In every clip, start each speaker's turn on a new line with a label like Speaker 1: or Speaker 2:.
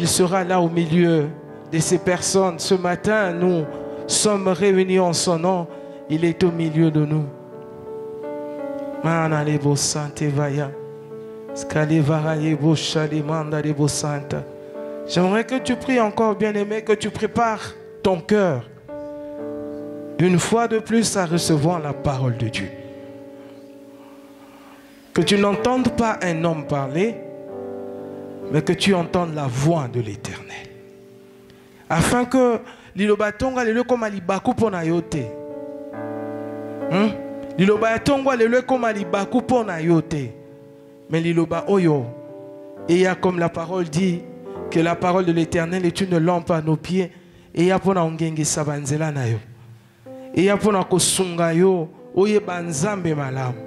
Speaker 1: il sera là au milieu de ces personnes. Ce matin, nous sommes réunis en son nom. Il est au milieu de nous. J'aimerais que tu pries encore, bien-aimé, que tu prépares ton cœur une fois de plus à recevoir la parole de Dieu. Que tu n'entendes pas un homme parler, mais que tu entendes la voix de l'Éternel. Afin que liloba tonga lelo koma libaku pona yote. Liloba tonga lelo koma libaku pona yote. Mais liloba oyo, et il y a comme la parole dit que la parole de l'Éternel est une lampe à nos pieds, et il y a pona ongenge sabanzela na yo. Et il y a pona kosunga yo oye banzambe malamu.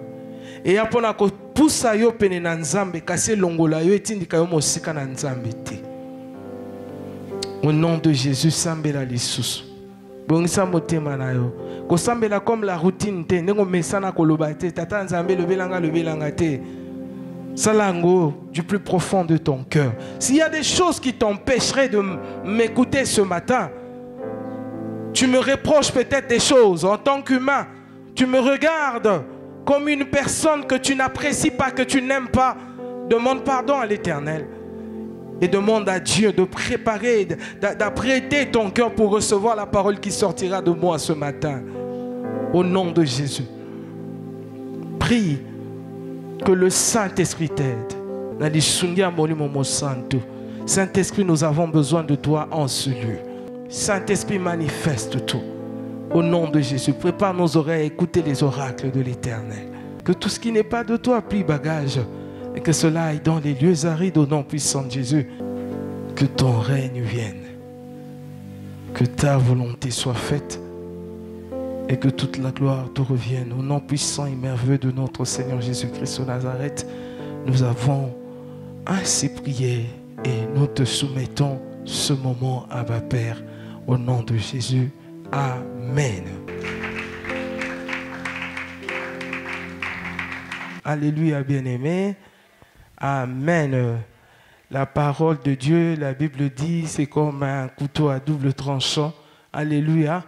Speaker 1: Et il y a pona ko pusa yo pene na nzambe kasi longola yo etindika yo mosika na nzambe te. Au nom de Jésus, sambela lisusu. Bongisa motema na yo. Ko sambela comme la routine te, nengo mesana koloba te, tata nzambe lebelanga te. Salango du plus profond de ton cœur. S'il y a des choses qui t'empêcheraient de m'écouter ce matin, tu me reproches peut-être des choses en tant qu'humain. Tu me regardes comme une personne que tu n'apprécies pas, que tu n'aimes pas. Demande pardon à l'Éternel. Et demande à Dieu de préparer, d'apprêter ton cœur pour recevoir la parole qui sortira de moi ce matin. Au nom de Jésus. Prie que le Saint-Esprit t'aide. Saint-Esprit, nous avons besoin de toi en ce lieu. Saint-Esprit, manifeste tout. Au nom de Jésus, prépare nos oreilles à écouter les oracles de l'Éternel. Que tout ce qui n'est pas de toi plie bagage. Et que cela aille dans les lieux arides au nom puissant de Jésus. Que ton règne vienne. Que ta volonté soit faite. Et que toute la gloire te revienne. Au nom puissant et merveilleux de notre Seigneur Jésus-Christ de Nazareth, nous avons ainsi prié et nous te soumettons ce moment à Abba Père. Au nom de Jésus. Amen. Alléluia, bien-aimé. Amen. La parole de Dieu, la Bible dit, c'est comme un couteau à double tranchant. Alléluia.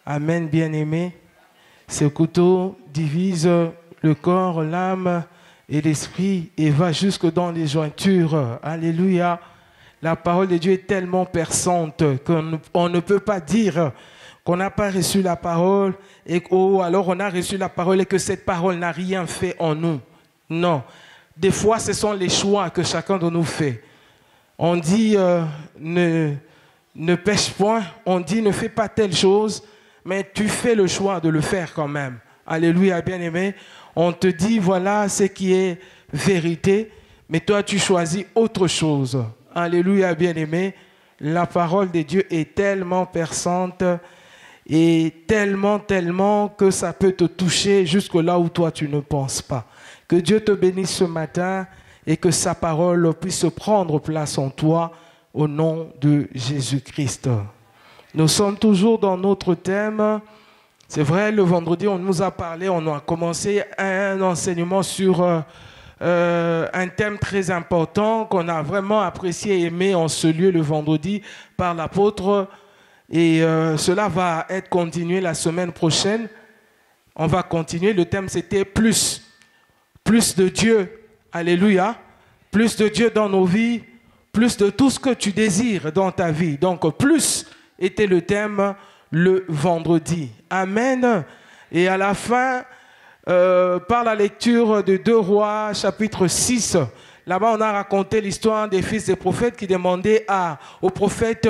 Speaker 1: Amen, bien-aimé. Ce couteau divise le corps, l'âme et l'esprit et va jusque dans les jointures. Alléluia. La parole de Dieu est tellement perçante qu'on ne peut pas dire qu'on n'a pas reçu la parole et alors on a reçu la parole et que cette parole n'a rien fait en nous. Non. Des fois, ce sont les choix que chacun de nous fait. On dit ne pêche point, on dit ne fais pas telle chose, mais tu fais le choix de le faire quand même. Alléluia, bien-aimé. On te dit voilà ce qui est vérité, mais toi tu choisis autre chose. Alléluia, bien-aimé. La parole de Dieu est tellement perçante et tellement que ça peut te toucher jusque là où toi tu ne penses pas. Que Dieu te bénisse ce matin et que sa parole puisse prendre place en toi au nom de Jésus-Christ. Nous sommes toujours dans notre thème. C'est vrai, le vendredi, on nous a parlé, on a commencé un enseignement sur un thème très important qu'on a vraiment apprécié et aimé en ce lieu le vendredi par l'apôtre. Et cela va être continué la semaine prochaine. On va continuer. Le thème, c'était plus. Plus de Dieu. Alléluia. Plus de Dieu dans nos vies. Plus de tout ce que tu désires dans ta vie. Donc, plus était le thème le vendredi. Amen. Et à la fin, par la lecture de 2 Rois, chapitre 6, là-bas, on a raconté l'histoire des fils des prophètes qui demandaient au prophète,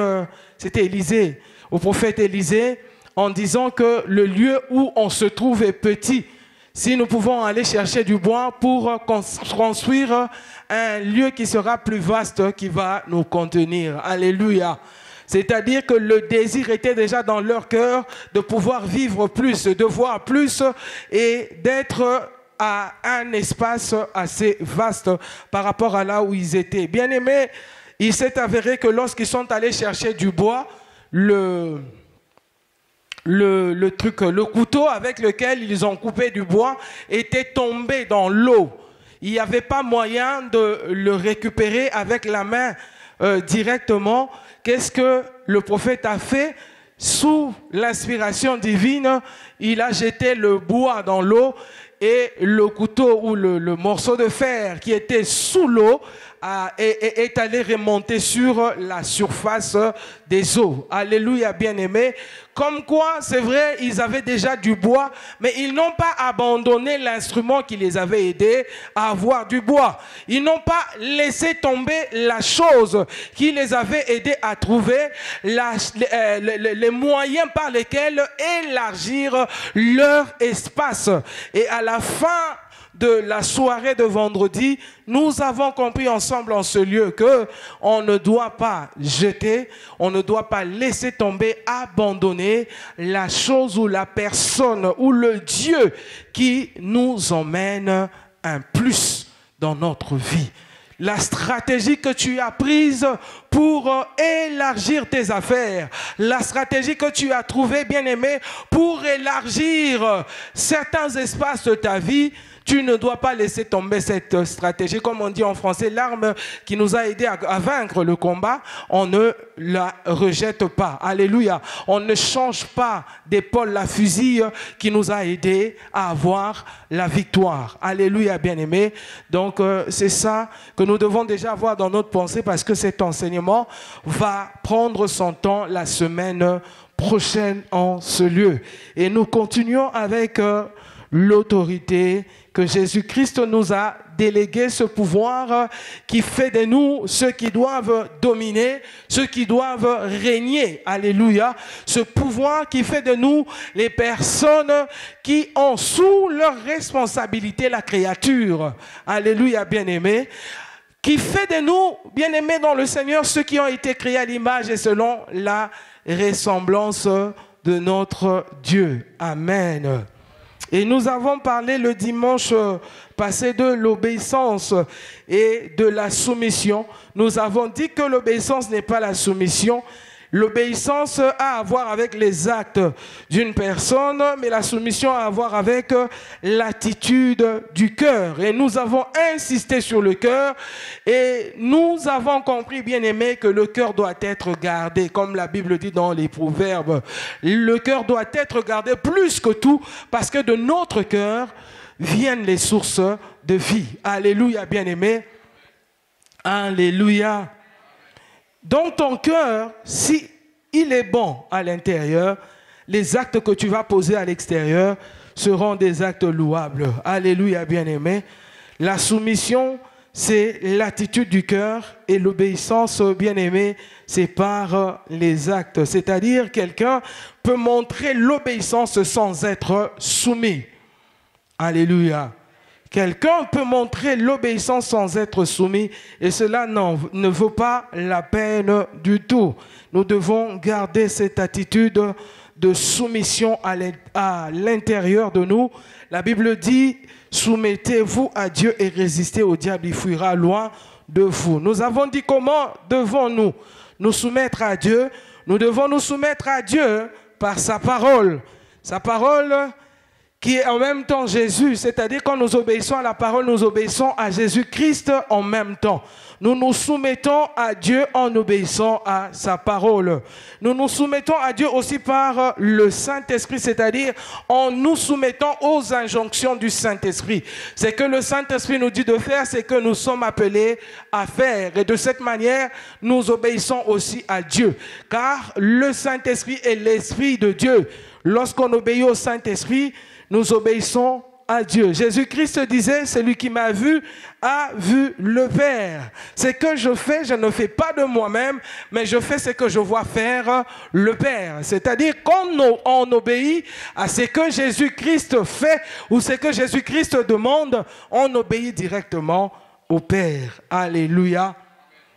Speaker 1: c'était Élisée, au prophète Élisée, en disant que le lieu où on se trouve est petit. Si nous pouvons aller chercher du bois pour construire un lieu qui sera plus vaste, qui va nous contenir. Alléluia. C'est-à-dire que le désir était déjà dans leur cœur de pouvoir vivre plus, de voir plus et d'être à un espace assez vaste par rapport à là où ils étaient. Bien aimés, il s'est avéré que lorsqu'ils sont allés chercher du bois, le couteau avec lequel ils ont coupé du bois était tombé dans l'eau. Il n'y avait pas moyen de le récupérer avec la main directement, qu'est-ce que le prophète a fait? Sous l'inspiration divine, il a jeté le bois dans l'eau et le couteau ou le morceau de fer qui était sous l'eau est allé remonter sur la surface des eaux. Alléluia, bien-aimés. Comme quoi, c'est vrai, ils avaient déjà du bois, mais ils n'ont pas abandonné l'instrument qui les avait aidés à avoir du bois. Ils n'ont pas laissé tomber la chose qui les avait aidés à trouver les moyens par lesquels élargir leur espace. Et à la fin de la soirée de vendredi, nous avons compris ensemble en ce lieu que on ne doit pas jeter, on ne doit pas laisser tomber, abandonner la chose ou la personne ou le Dieu qui nous emmène un plus dans notre vie. La stratégie que tu as prise pour élargir tes affaires, la stratégie que tu as trouvée, bien-aimé, pour élargir certains espaces de ta vie, tu ne dois pas laisser tomber cette stratégie. Comme on dit en français, l'arme qui nous a aidés à vaincre le combat, on ne la rejette pas. Alléluia. On ne change pas d'épaule la fusil qui nous a aidés à avoir la victoire. Alléluia, bien-aimés. Donc, c'est ça que nous devons déjà avoir dans notre pensée parce que cet enseignement va prendre son temps la semaine prochaine en ce lieu. Et nous continuons avec l'autorité que Jésus-Christ nous a délégué, ce pouvoir qui fait de nous ceux qui doivent dominer, ceux qui doivent régner. Alléluia. Ce pouvoir qui fait de nous les personnes qui ont sous leur responsabilité la créature. Alléluia, bien-aimés. Qui fait de nous, bien-aimés dans le Seigneur, ceux qui ont été créés à l'image et selon la ressemblance de notre Dieu. Amen. Et nous avons parlé le dimanche passé de l'obéissance et de la soumission. Nous avons dit que l'obéissance n'est pas la soumission. L'obéissance a à voir avec les actes d'une personne, mais la soumission a à voir avec l'attitude du cœur. Et nous avons insisté sur le cœur et nous avons compris, bien aimé, que le cœur doit être gardé, comme la Bible dit dans les Proverbes. Le cœur doit être gardé plus que tout parce que de notre cœur viennent les sources de vie. Alléluia, bien aimé. Alléluia. Dans ton cœur, si il est bon à l'intérieur, les actes que tu vas poser à l'extérieur seront des actes louables. Alléluia, bien-aimé. La soumission, c'est l'attitude du cœur et l'obéissance, bien-aimé, c'est par les actes. C'est-à-dire, quelqu'un peut montrer l'obéissance sans être soumis. Alléluia. Quelqu'un peut montrer l'obéissance sans être soumis et cela ne vaut pas la peine du tout. Nous devons garder cette attitude de soumission à l'intérieur de nous. La Bible dit, soumettez-vous à Dieu et résistez au diable, il fuira loin de vous. Nous avons dit comment devons-nous nous soumettre à Dieu? Nous devons nous soumettre à Dieu par sa parole. Sa parole qui est en même temps Jésus, c'est-à-dire quand nous obéissons à la parole, nous obéissons à Jésus-Christ en même temps. Nous nous soumettons à Dieu en obéissant à sa parole. Nous nous soumettons à Dieu aussi par le Saint-Esprit, c'est-à-dire en nous soumettant aux injonctions du Saint-Esprit. C'est que le Saint-Esprit nous dit de faire, c'est que nous sommes appelés à faire. Et de cette manière, nous obéissons aussi à Dieu. Car le Saint-Esprit est l'Esprit de Dieu. Lorsqu'on obéit au Saint-Esprit, nous obéissons à Dieu. Jésus-Christ disait, celui qui m'a vu a vu le Père. Ce que je fais, je ne fais pas de moi-même, mais je fais ce que je vois faire le Père. C'est-à-dire qu'on obéit à ce que Jésus-Christ fait ou ce que Jésus-Christ demande, on obéit directement au Père. Alléluia.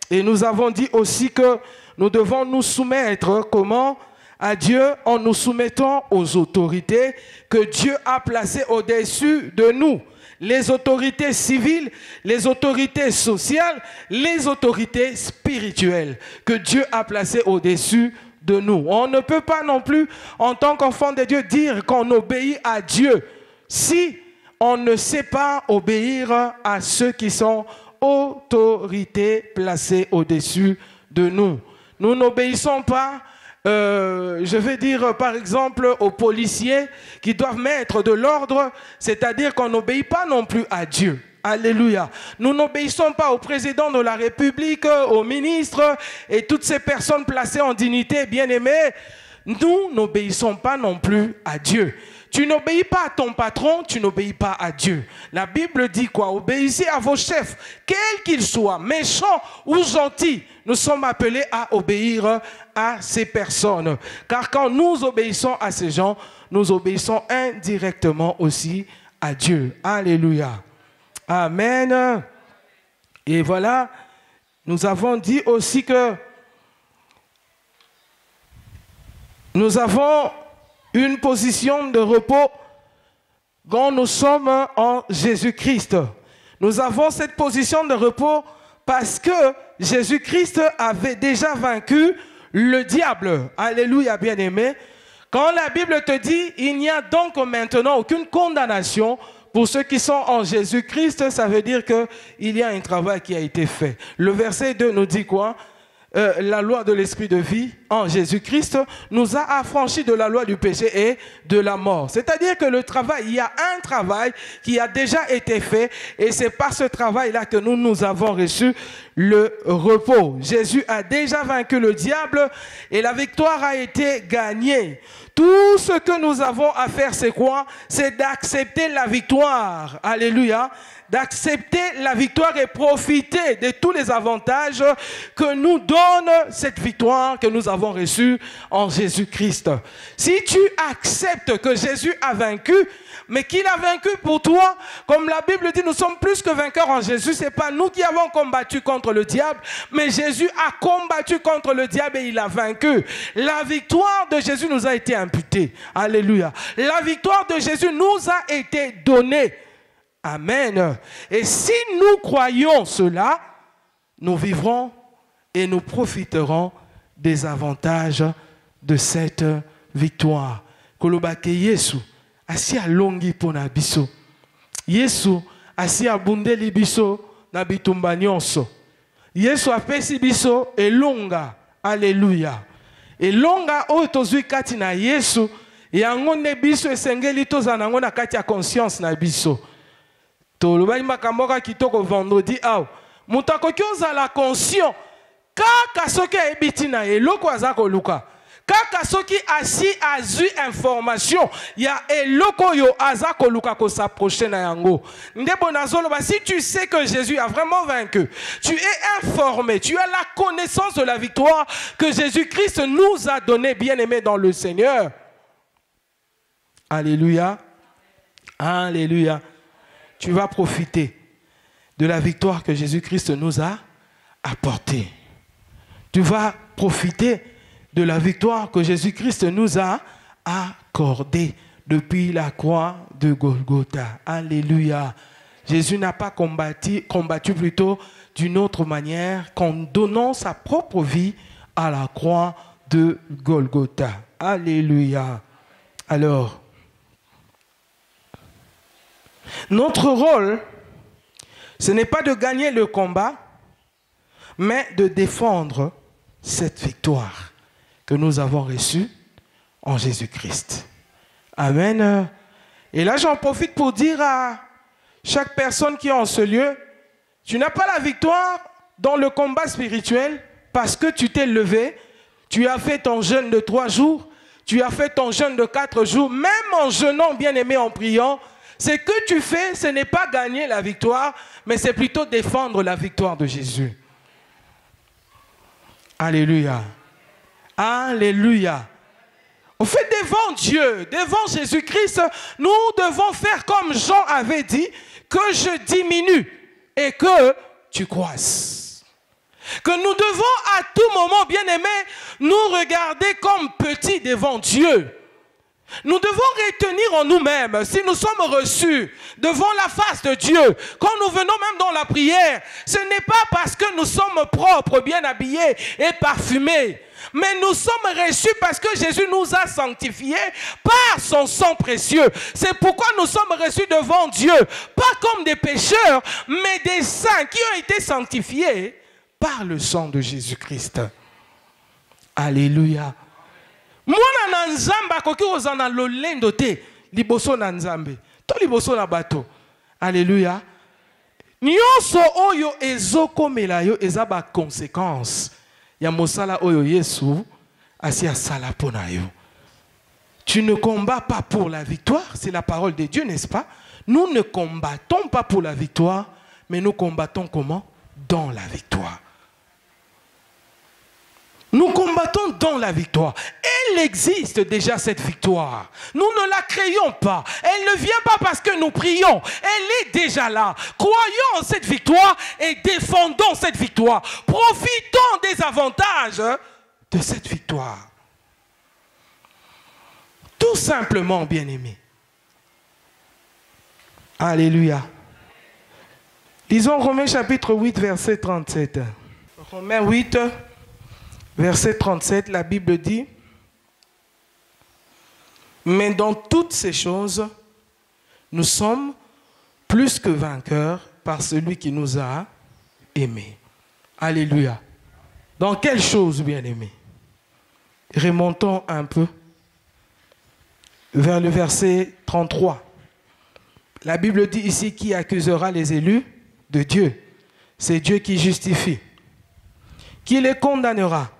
Speaker 1: Et nous avons dit aussi que nous devons nous soumettre, comment ? À Dieu en nous soumettant aux autorités que Dieu a placées au-dessus de nous. Les autorités civiles, les autorités sociales, les autorités spirituelles que Dieu a placées au-dessus de nous. On ne peut pas non plus, en tant qu'enfant de Dieu, dire qu'on obéit à Dieu si on ne sait pas obéir à ceux qui sont autorités placées au-dessus de nous. Nous n'obéissons pas, je vais dire par exemple aux policiers qui doivent mettre de l'ordre, c'est-à-dire qu'on n'obéit pas non plus à Dieu. Alléluia. Nous n'obéissons pas au président de la République, aux ministres et toutes ces personnes placées en dignité, bien-aimés. Nous n'obéissons pas non plus à Dieu. Tu n'obéis pas à ton patron, tu n'obéis pas à Dieu. La Bible dit quoi? Obéissez à vos chefs, quels qu'ils soient, méchants ou gentils. Nous sommes appelés à obéir à ces personnes. Car quand nous obéissons à ces gens, nous obéissons indirectement aussi à Dieu. Alléluia. Amen. Et voilà, nous avons dit aussi que nous avons une position de repos quand nous sommes en Jésus-Christ. Nous avons cette position de repos parce que Jésus-Christ avait déjà vaincu le diable. Alléluia, bien-aimé. Quand la Bible te dit, il n'y a donc maintenant aucune condamnation pour ceux qui sont en Jésus-Christ, ça veut dire qu'il y a un travail qui a été fait. Le verset 2 nous dit quoi? La loi de l'esprit de vie en Jésus-Christ nous a affranchis de la loi du péché et de la mort. C'est-à-dire que le travail, il y a un travail qui a déjà été fait et c'est par ce travail-là que nous avons reçu le repos. Jésus a déjà vaincu le diable et la victoire a été gagnée. Tout ce que nous avons à faire, c'est quoi? C'est d'accepter la victoire. Alléluia. D'accepter la victoire et profiter de tous les avantages que nous donne cette victoire que nous avons reçue en Jésus-Christ. Si tu acceptes que Jésus a vaincu, mais qu'il a vaincu pour toi, comme la Bible dit, nous sommes plus que vainqueurs en Jésus. Ce n'est pas nous qui avons combattu contre le diable, mais Jésus a combattu contre le diable et il a vaincu. La victoire de Jésus nous a été imputée. Alléluia. La victoire de Jésus nous a été donnée. Amen. Et si nous croyons cela, nous vivrons et nous profiterons des avantages de cette victoire. Kolobake Yesu, asi alongi pona biso. Yesu, asi abundeli biso na bitumba nyonso. Yesu apesi biso elonga. Alléluia. Elonga oyo tozwi kati na Yesu, yango nde biso esengeli tozala nango na kati ya conscience na biso. Tolobaki makamboka kitoko vendredi awa. Mutu akoki ozala conscient kaka soki ayebiti na eloko aza koluka. Kaka soki asi azwi information ya eloko yo aza koluka ko s'approcher na yango. Ndebo nazoloba, si tu sais que Jésus a vraiment vaincu, tu es informé, tu as la connaissance de la victoire que Jésus-Christ nous a donnée, bien-aimé dans le Seigneur. Alléluia. Alléluia. Tu vas profiter de la victoire que Jésus-Christ nous a apportée. Tu vas profiter de la victoire que Jésus-Christ nous a accordée depuis la croix de Golgotha. Alléluia. Jésus n'a pas combattu plutôt d'une autre manière qu'en donnant sa propre vie à la croix de Golgotha. Alléluia. Alors, notre rôle, ce n'est pas de gagner le combat, mais de défendre cette victoire que nous avons reçue en Jésus-Christ. Amen. Et là, j'en profite pour dire à chaque personne qui est en ce lieu, tu n'as pas la victoire dans le combat spirituel parce que tu t'es levé, tu as fait ton jeûne de 3 jours, tu as fait ton jeûne de 4 jours, même en jeûnant, bien-aimé, en priant. Ce que tu fais, ce n'est pas gagner la victoire, mais c'est plutôt défendre la victoire de Jésus. Alléluia. Alléluia. Au fait, devant Dieu, devant Jésus-Christ, nous devons faire comme Jean avait dit, que je diminue et que tu croisses. Que nous devons à tout moment, bien-aimés, nous regarder comme petits devant Dieu. Nous devons retenir en nous-mêmes, si nous sommes reçus devant la face de Dieu, quand nous venons même dans la prière, ce n'est pas parce que nous sommes propres, bien habillés et parfumés, mais nous sommes reçus parce que Jésus nous a sanctifiés par son sang précieux. C'est pourquoi nous sommes reçus devant Dieu, pas comme des pécheurs, mais des saints qui ont été sanctifiés par le sang de Jésus-Christ. Alléluia. Mwana na nzamba koki ozana lolendo te liboso na nzambe to liboso na bato. Alléluia. Nyonso oyo ezokomela yo eza ba conséquence ya mosala oyo Yesu asi asala pona yo. Tu ne combats pas pour la victoire, c'est la parole de Dieu, n'est-ce pas? Nous ne combattons pas pour la victoire, mais nous combattons comment? Dans la victoire. Nous combattons dans la victoire. Elle existe déjà, cette victoire. Nous ne la créons pas. Elle ne vient pas parce que nous prions. Elle est déjà là. Croyons en cette victoire et défendons cette victoire. Profitons des avantages de cette victoire. Tout simplement, bien-aimés. Alléluia. Lisons Romains chapitre 8, verset 37. Romains 8, verset 37, la Bible dit: mais dans toutes ces choses, nous sommes plus que vainqueurs par celui qui nous a aimés. Alléluia. Dans quelle chose, bien-aimés? Remontons un peu vers le verset 33. La Bible dit ici: qui accusera les élus de Dieu? C'est Dieu qui justifie. Qui les condamnera?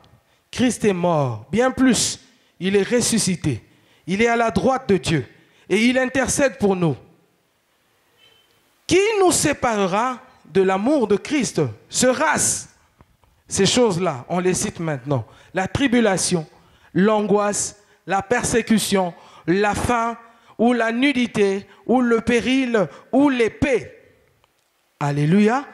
Speaker 1: Christ est mort. Bien plus, il est ressuscité. Il est à la droite de Dieu et il intercède pour nous. Qui nous séparera de l'amour de Christ? Sera-ce ces choses-là? On les cite maintenant. La tribulation, l'angoisse, la persécution, la faim, ou la nudité, ou le péril, ou l'épée. Alléluia.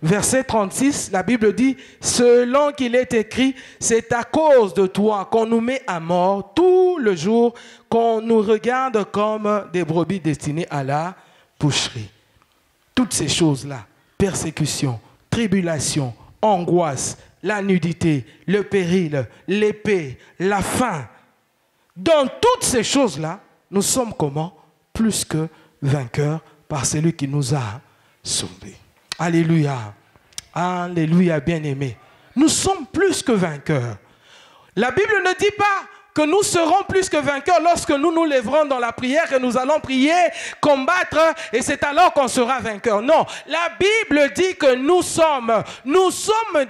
Speaker 1: Verset 36, la Bible dit: selon qu'il est écrit, c'est à cause de toi qu'on nous met à mort tout le jour, qu'on nous regarde comme des brebis destinées à la boucherie. Toutes ces choses-là, persécution, tribulation, angoisse, la nudité, le péril, l'épée, la faim. Dans toutes ces choses-là, nous sommes comment? Plus que vainqueurs par celui qui nous a sauvés. Alléluia. Alléluia, bien-aimés. Nous sommes plus que vainqueurs. La Bible ne dit pas que nous serons plus que vainqueurs lorsque nous nous lèverons dans la prière et nous allons prier, combattre, et c'est alors qu'on sera vainqueurs. Non, la Bible dit que nous sommes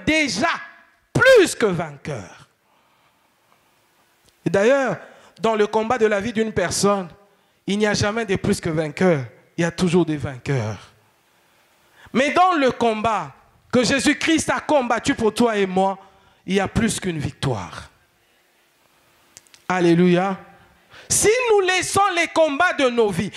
Speaker 1: déjà plus que vainqueurs. Et d'ailleurs, dans le combat de la vie d'une personne, il n'y a jamais de plus que vainqueurs. Il y a toujours des vainqueurs. Mais dans le combat que Jésus-Christ a combattu pour toi et moi, il y a plus qu'une victoire. Alléluia. Si nous laissons les combats de nos vies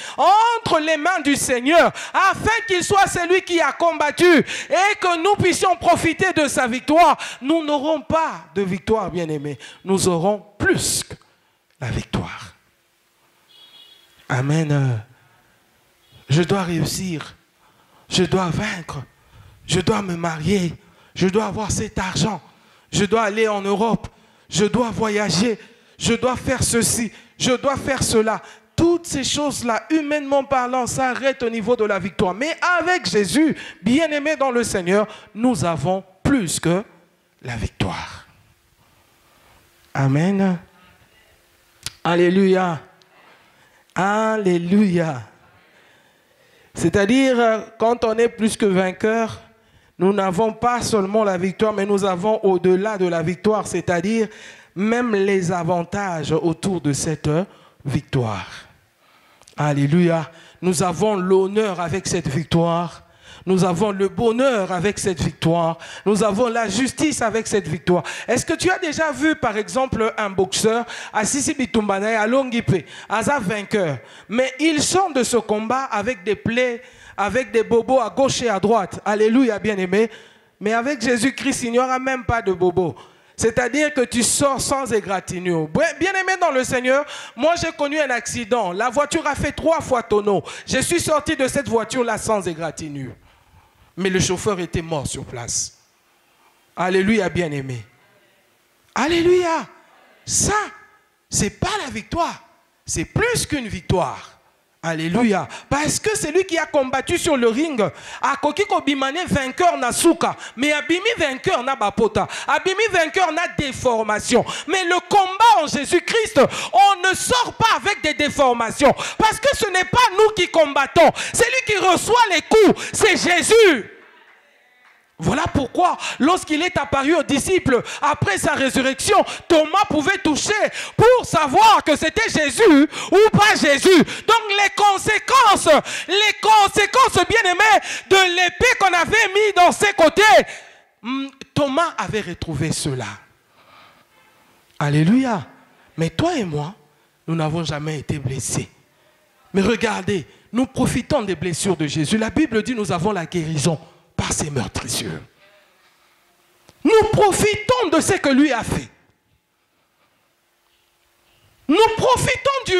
Speaker 1: entre les mains du Seigneur, afin qu'il soit celui qui a combattu et que nous puissions profiter de sa victoire, nous n'aurons pas de victoire, bien-aimés. Nous aurons plus que la victoire. Amen. Je dois réussir. Je dois vaincre. Je dois me marier. Je dois avoir cet argent. Je dois aller en Europe. Je dois voyager. Je dois faire ceci. Je dois faire cela. Toutes ces choses-là, humainement parlant, s'arrêtent au niveau de la victoire. Mais avec Jésus, bien-aimé dans le Seigneur, nous avons plus que la victoire. Amen. Alléluia. Alléluia. C'est-à-dire, quand on est plus que vainqueur, nous n'avons pas seulement la victoire, mais nous avons au-delà de la victoire, c'est-à-dire même les avantages autour de cette victoire. Alléluia. Nous avons l'honneur avec cette victoire. Nous avons le bonheur avec cette victoire. Nous avons la justice avec cette victoire. Est-ce que tu as déjà vu, par exemple, un boxeur, Asisi Bitumbanaye, à Longipe, Aza vainqueur, mais il sort de ce combat avec des plaies, avec des bobos à gauche et à droite. Alléluia, bien-aimé. Mais avec Jésus-Christ, il n'y aura même pas de bobos. C'est-à-dire que tu sors sans égratignure. Bien-aimé dans le Seigneur, moi j'ai connu un accident. La voiture a fait 3 fois tonneau. Je suis sorti de cette voiture-là sans égratignure. Mais le chauffeur était mort sur place. Alléluia, bien-aimé. Alléluia. Ça, c'est pas la victoire. C'est plus qu'une victoire. Alléluia. Parce que c'est lui qui a combattu sur le ring. Akoki ko bimane vainqueur na souka. Mais abimi vainqueur na bapota. Abimi vainqueur na déformation. Mais le combat en Jésus-Christ, on ne sort pas avec des déformations. Parce que ce n'est pas nous qui combattons. C'est lui qui reçoit les coups. C'est Jésus. Voilà pourquoi, lorsqu'il est apparu aux disciples après sa résurrection, Thomas pouvait toucher pour savoir que c'était Jésus ou pas Jésus. Donc les conséquences bien-aimées, de l'épée qu'on avait mis dans ses côtés, Thomas avait retrouvé cela. Alléluia. Mais toi et moi, nous n'avons jamais été blessés. Mais regardez, nous profitons des blessures de Jésus. La Bible dit nous avons la guérison par ses meurtrissures. Nous profitons de ce que lui a fait. Nous profitons du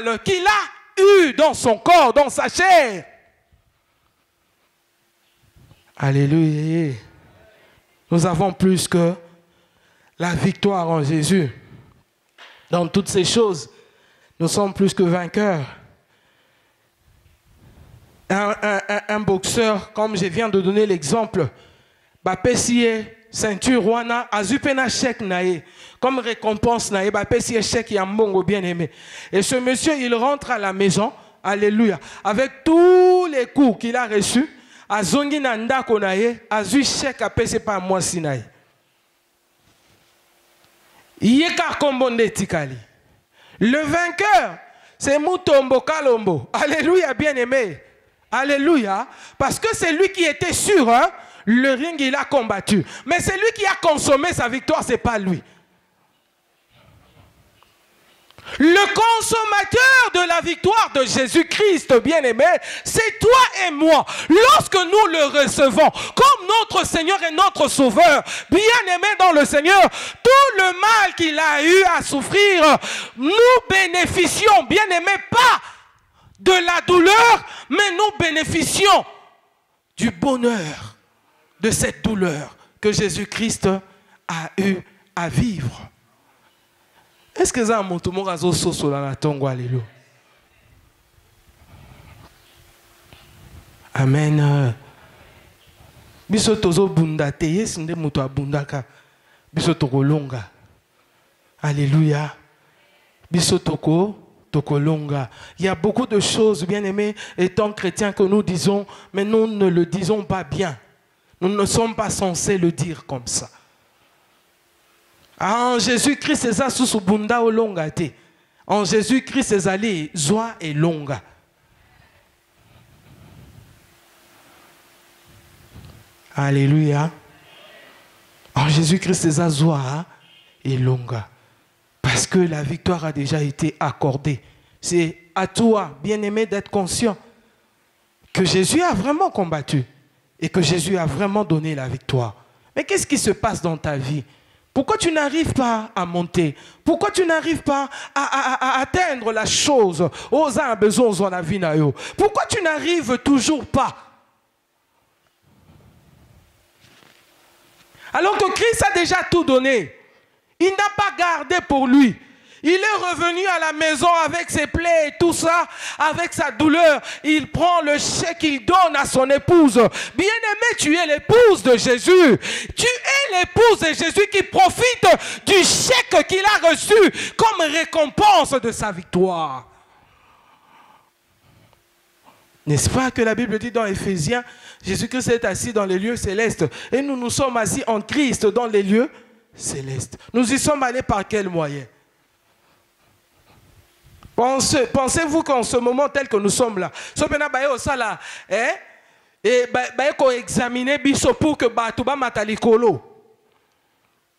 Speaker 1: mal qu'il a eu dans son corps, dans sa chair. Alléluia. Nous avons plus que la victoire en Jésus. Dans toutes ces choses, nous sommes plus que vainqueurs. Un boxeur, comme je viens de donner l'exemple, Bapessie ceinture wana azupena chèque nae comme récompense nae Bapessie chèque yambongo bien aimé. Et ce monsieur, il rentre à la maison, alléluia, avec tous les coups qu'il a reçus, azongi nanda konae, azu chèque apese pa moi sinae. Yeka kombonde tikali. Le vainqueur, c'est Mutombo Kalombo. Alléluia, bien aimé. Alléluia, parce que c'est lui qui était sûr, hein? Le ring il a combattu. Mais c'est lui qui a consommé sa victoire, ce n'est pas lui. Le consommateur de la victoire de Jésus-Christ, bien-aimé, c'est toi et moi. Lorsque nous le recevons comme notre Seigneur et notre Sauveur, bien-aimé dans le Seigneur, tout le mal qu'il a eu à souffrir, nous bénéficions, bien-aimé, pas de la douleur, mais nous bénéficions du bonheur de cette douleur que Jésus-Christ a eu à vivre. Est-ce que ça monte mon réseau social dans la tongue? Alléluia. Amen. Biso tozo bunda teye sinde muto abundaka. Biso toko longa. Alléluia. Biso toko longa. Il y a beaucoup de choses, bien aimés, étant chrétiens, que nous disons, mais nous ne le disons pas bien. Nous ne sommes pas censés le dire comme ça. En Jésus-Christ, c'est ça sous bunda o longa te. En Jésus-Christ, c'est allé joie et longa. Alléluia. En Jésus-Christ, c'est ça joie et longa. Parce que la victoire a déjà été accordée. C'est à toi, bien-aimé, d'être conscient que Jésus a vraiment combattu et que Jésus a vraiment donné la victoire. Mais qu'est-ce qui se passe dans ta vie? Pourquoi tu n'arrives pas à monter? Pourquoi tu n'arrives pas à atteindre la chose? Pourquoi tu n'arrives toujours pas? Alors que Christ a déjà tout donné. Il n'a pas gardé pour lui. Il est revenu à la maison avec ses plaies et tout ça, avec sa douleur. Il prend le chèque qu'il donne à son épouse. Bien-aimé, tu es l'épouse de Jésus. Tu es l'épouse de Jésus qui profite du chèque qu'il a reçu comme récompense de sa victoire. N'est-ce pas que la Bible dit dans Éphésiens, Jésus-Christ est assis dans les lieux célestes et nous nous sommes assis en Christ dans les lieux célestes. Nous y sommes allés par quel moyen? Pensez-vous qu'en ce moment tel que nous sommes là,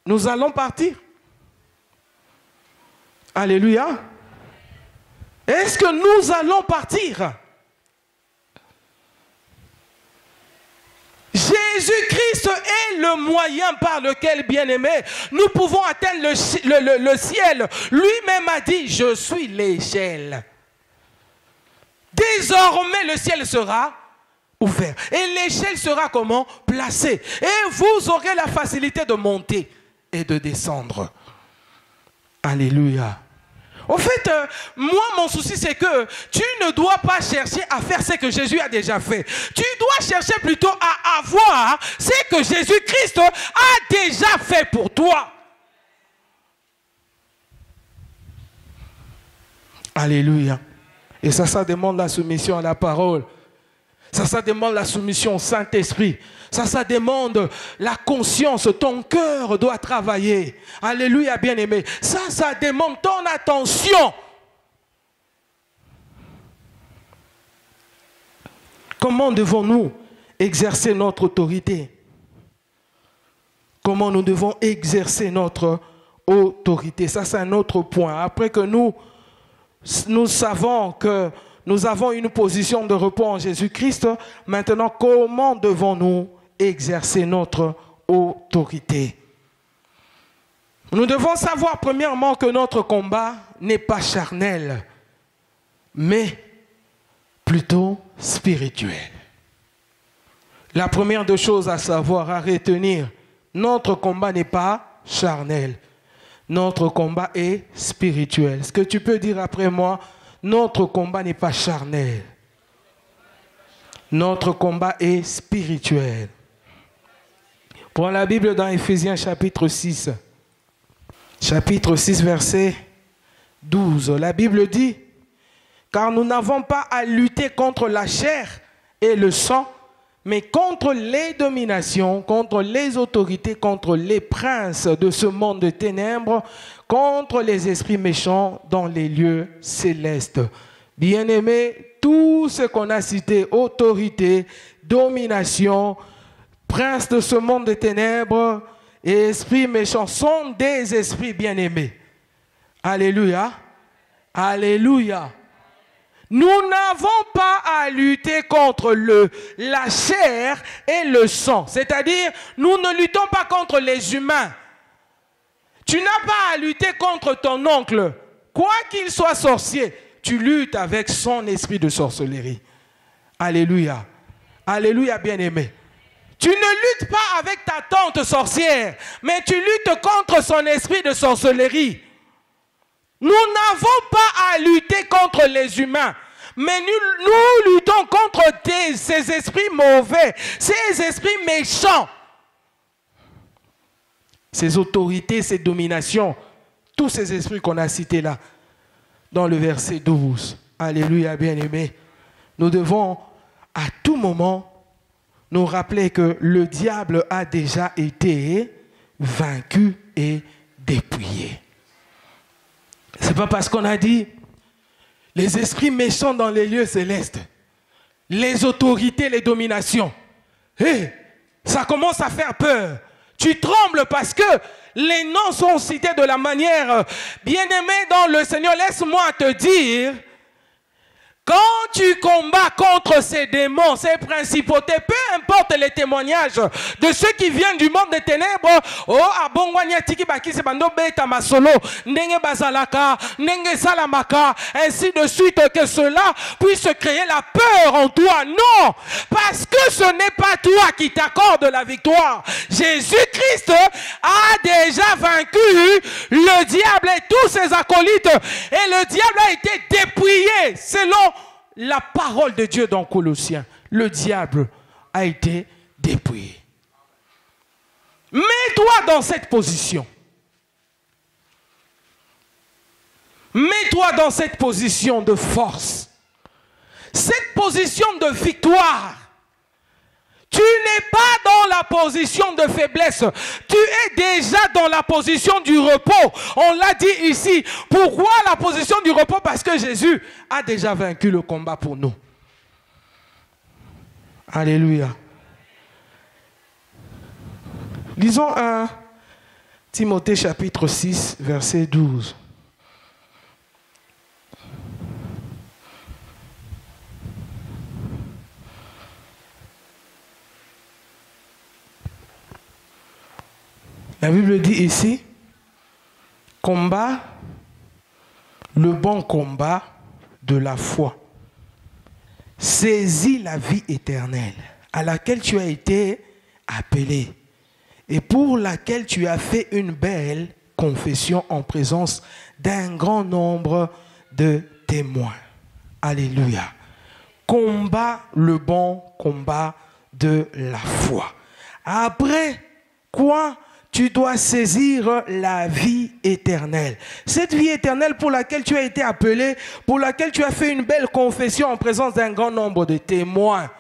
Speaker 1: nous allons partir. Alléluia. Est-ce que nous allons partir? Jésus-Christ est le moyen par lequel, bien-aimé, nous pouvons atteindre le ciel. Lui-même a dit, je suis l'échelle. Désormais, le ciel sera ouvert. Et l'échelle sera comment? Placée. Et vous aurez la facilité de monter et de descendre. Alléluia. Au fait, moi, mon souci, c'est que tu ne dois pas chercher à faire ce que Jésus a déjà fait. Tu dois chercher plutôt à avoir ce que Jésus-Christ a déjà fait pour toi. Alléluia. Et ça demande la soumission à la parole. Ça demande la soumission au Saint-Esprit. Ça demande la conscience. Ton cœur doit travailler. Alléluia, bien-aimé. Ça demande ton attention. Comment devons-nous exercer notre autorité? Comment nous devons exercer notre autorité? Ça, c'est un autre point. Après que nous savons que nous avons une position de repos en Jésus-Christ, maintenant, comment devons-nous exercer notre autorité? Nous devons savoir premièrement que notre combat n'est pas charnel, mais plutôt spirituel. La première des choses à savoir, à retenir, notre combat n'est pas charnel. Notre combat est spirituel. Est-ce que tu peux dire après moi, notre combat n'est pas charnel. Notre combat est spirituel. Prends la Bible dans Éphésiens chapitre 6. Chapitre 6, verset 12. La Bible dit, « Car nous n'avons pas à lutter contre la chair et le sang, mais contre les dominations, contre les autorités, contre les princes de ce monde de ténèbres, contre les esprits méchants dans les lieux célestes. » Bien-aimés, tout ce qu'on a cité, autorité, domination, princes de ce monde de ténèbres et esprits méchants, sont des esprits bien-aimés. Alléluia. Alléluia. Nous n'avons pas à lutter contre la chair et le sang. C'est-à-dire, nous ne luttons pas contre les humains. Tu n'as pas à lutter contre ton oncle. Quoi qu'il soit sorcier, tu luttes avec son esprit de sorcellerie. Alléluia. Alléluia, bien-aimé. Tu ne luttes pas avec ta tante sorcière, mais tu luttes contre son esprit de sorcellerie. Nous n'avons pas à lutter contre les humains, mais nous luttons contre ces esprits mauvais, ces esprits méchants, ces autorités, ces dominations, tous ces esprits qu'on a cités là, dans le verset 12. Alléluia, bien-aimés. Nous devons à tout moment nous rappeler que le diable a déjà été vaincu et dépouillé. Ce n'est pas parce qu'on a dit les esprits méchants dans les lieux célestes, les autorités, les dominations. Hey, ça commence à faire peur. Tu trembles parce que les noms sont cités de la manière bien-aimé dans le Seigneur. Laisse-moi te dire, quand tu combats contre ces démons, ces principautés, peu importe les témoignages de ceux qui viennent du monde des ténèbres, oh, abongwanya tiki bakisi bando beta masolo, nenge bazalaka, nenge salamaka, ainsi de suite, que cela puisse créer la peur en toi. Non, parce que ce n'est pas toi qui t'accorde la victoire. Jésus-Christ a déjà vaincu le diable et tous ses acolytes, et le diable a été dépouillé selon la parole de Dieu dans Colossiens. Le diable a été dépouillé. Mets-toi dans cette position. Mets-toi dans cette position de force. Cette position de victoire. Tu n'es pas dans la position de faiblesse. Tu es déjà dans la position du repos. On l'a dit ici. Pourquoi la position du repos? Parce que Jésus a déjà vaincu le combat pour nous. Alléluia. Lisons 1 Timothée chapitre 6, verset 12. La Bible dit ici, combat le bon combat de la foi. Saisis la vie éternelle à laquelle tu as été appelé et pour laquelle tu as fait une belle confession en présence d'un grand nombre de témoins. Alléluia. Combat le bon combat de la foi. Après quoi, tu dois saisir la vie éternelle. Cette vie éternelle pour laquelle tu as été appelé, pour laquelle tu as fait une belle confession en présence d'un grand nombre de témoins.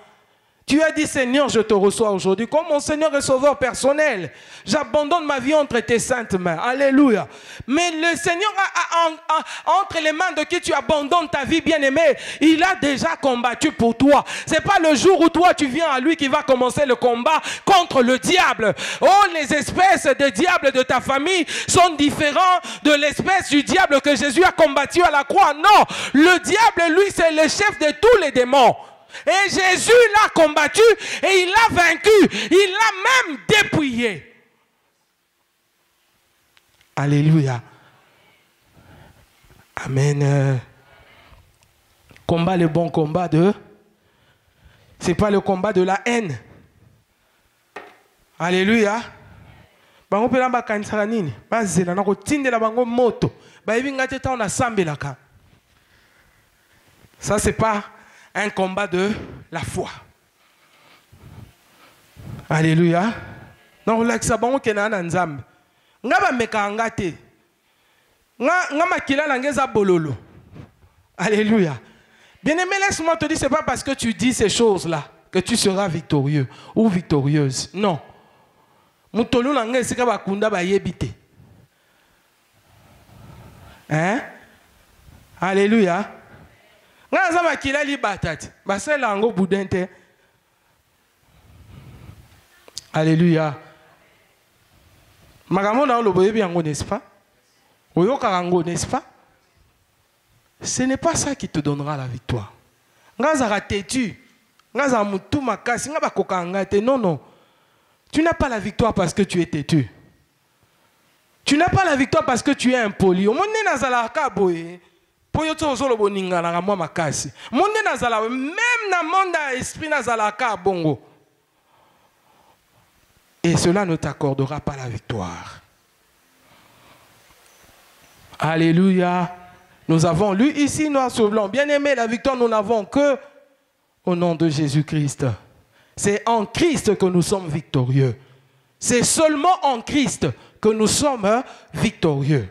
Speaker 1: Tu as dit, Seigneur, je te reçois aujourd'hui comme mon Seigneur et Sauveur personnel. J'abandonne ma vie entre tes saintes mains. Alléluia. Mais le Seigneur, entre les mains de qui tu abandonnes ta vie bien-aimée, il a déjà combattu pour toi. Ce n'est pas le jour où toi tu viens à lui qui va commencer le combat contre le diable. Oh, les espèces de diables de ta famille sont différents de l'espèce du diable que Jésus a combattu à la croix. Non, le diable, lui, c'est le chef de tous les démons. Et Jésus l'a combattu et il l'a vaincu. Il l'a même dépouillé. Alléluia. Amen. Combat le bon combat de... C'est pas le combat de la haine. Alléluia. Bango pela bakanisaka nini? Bazela na kotindela bango moto. Bayebi ngate ta on asambelaka. Ça c'est pas un combat de la foi. Alléluia. Non, lakisa bango kenana nzambe. Ngaba meka ngate. Nga makila langeza bololo. Alléluia. Bien-aimé, laisse-moi te dire, c'est pas parce que tu dis ces choses-là que tu seras victorieux ou victorieuse. Non. Mutolu langé sika bakunda ba yebite. Hein? Alléluia. Nga za makila li batati. Basela ngo budente. Alléluia. Magamona lo boyebi yango, n'est-ce pas? Oyoka yango, n'est-ce pas? Ce n'est pas ça qui te donnera la victoire. Nga têtu. Nga mutu makasi nga bakoka ngate. Non, non. Tu n'as pas la victoire parce que tu es têtu. Tu n'as pas la victoire parce que tu es impoli. Monde nazalaka boye. Poyoto zolo boninga na mwa makasi. Monde nazala même na monde esprit nazalaka bongo. Et cela ne t'accordera pas la victoire. Alléluia. Nous avons lu ici noir sur blanc. Bien aimé, la victoire, nous n'avons que au nom de Jésus-Christ. C'est en Christ que nous sommes victorieux. C'est seulement en Christ que nous sommes victorieux.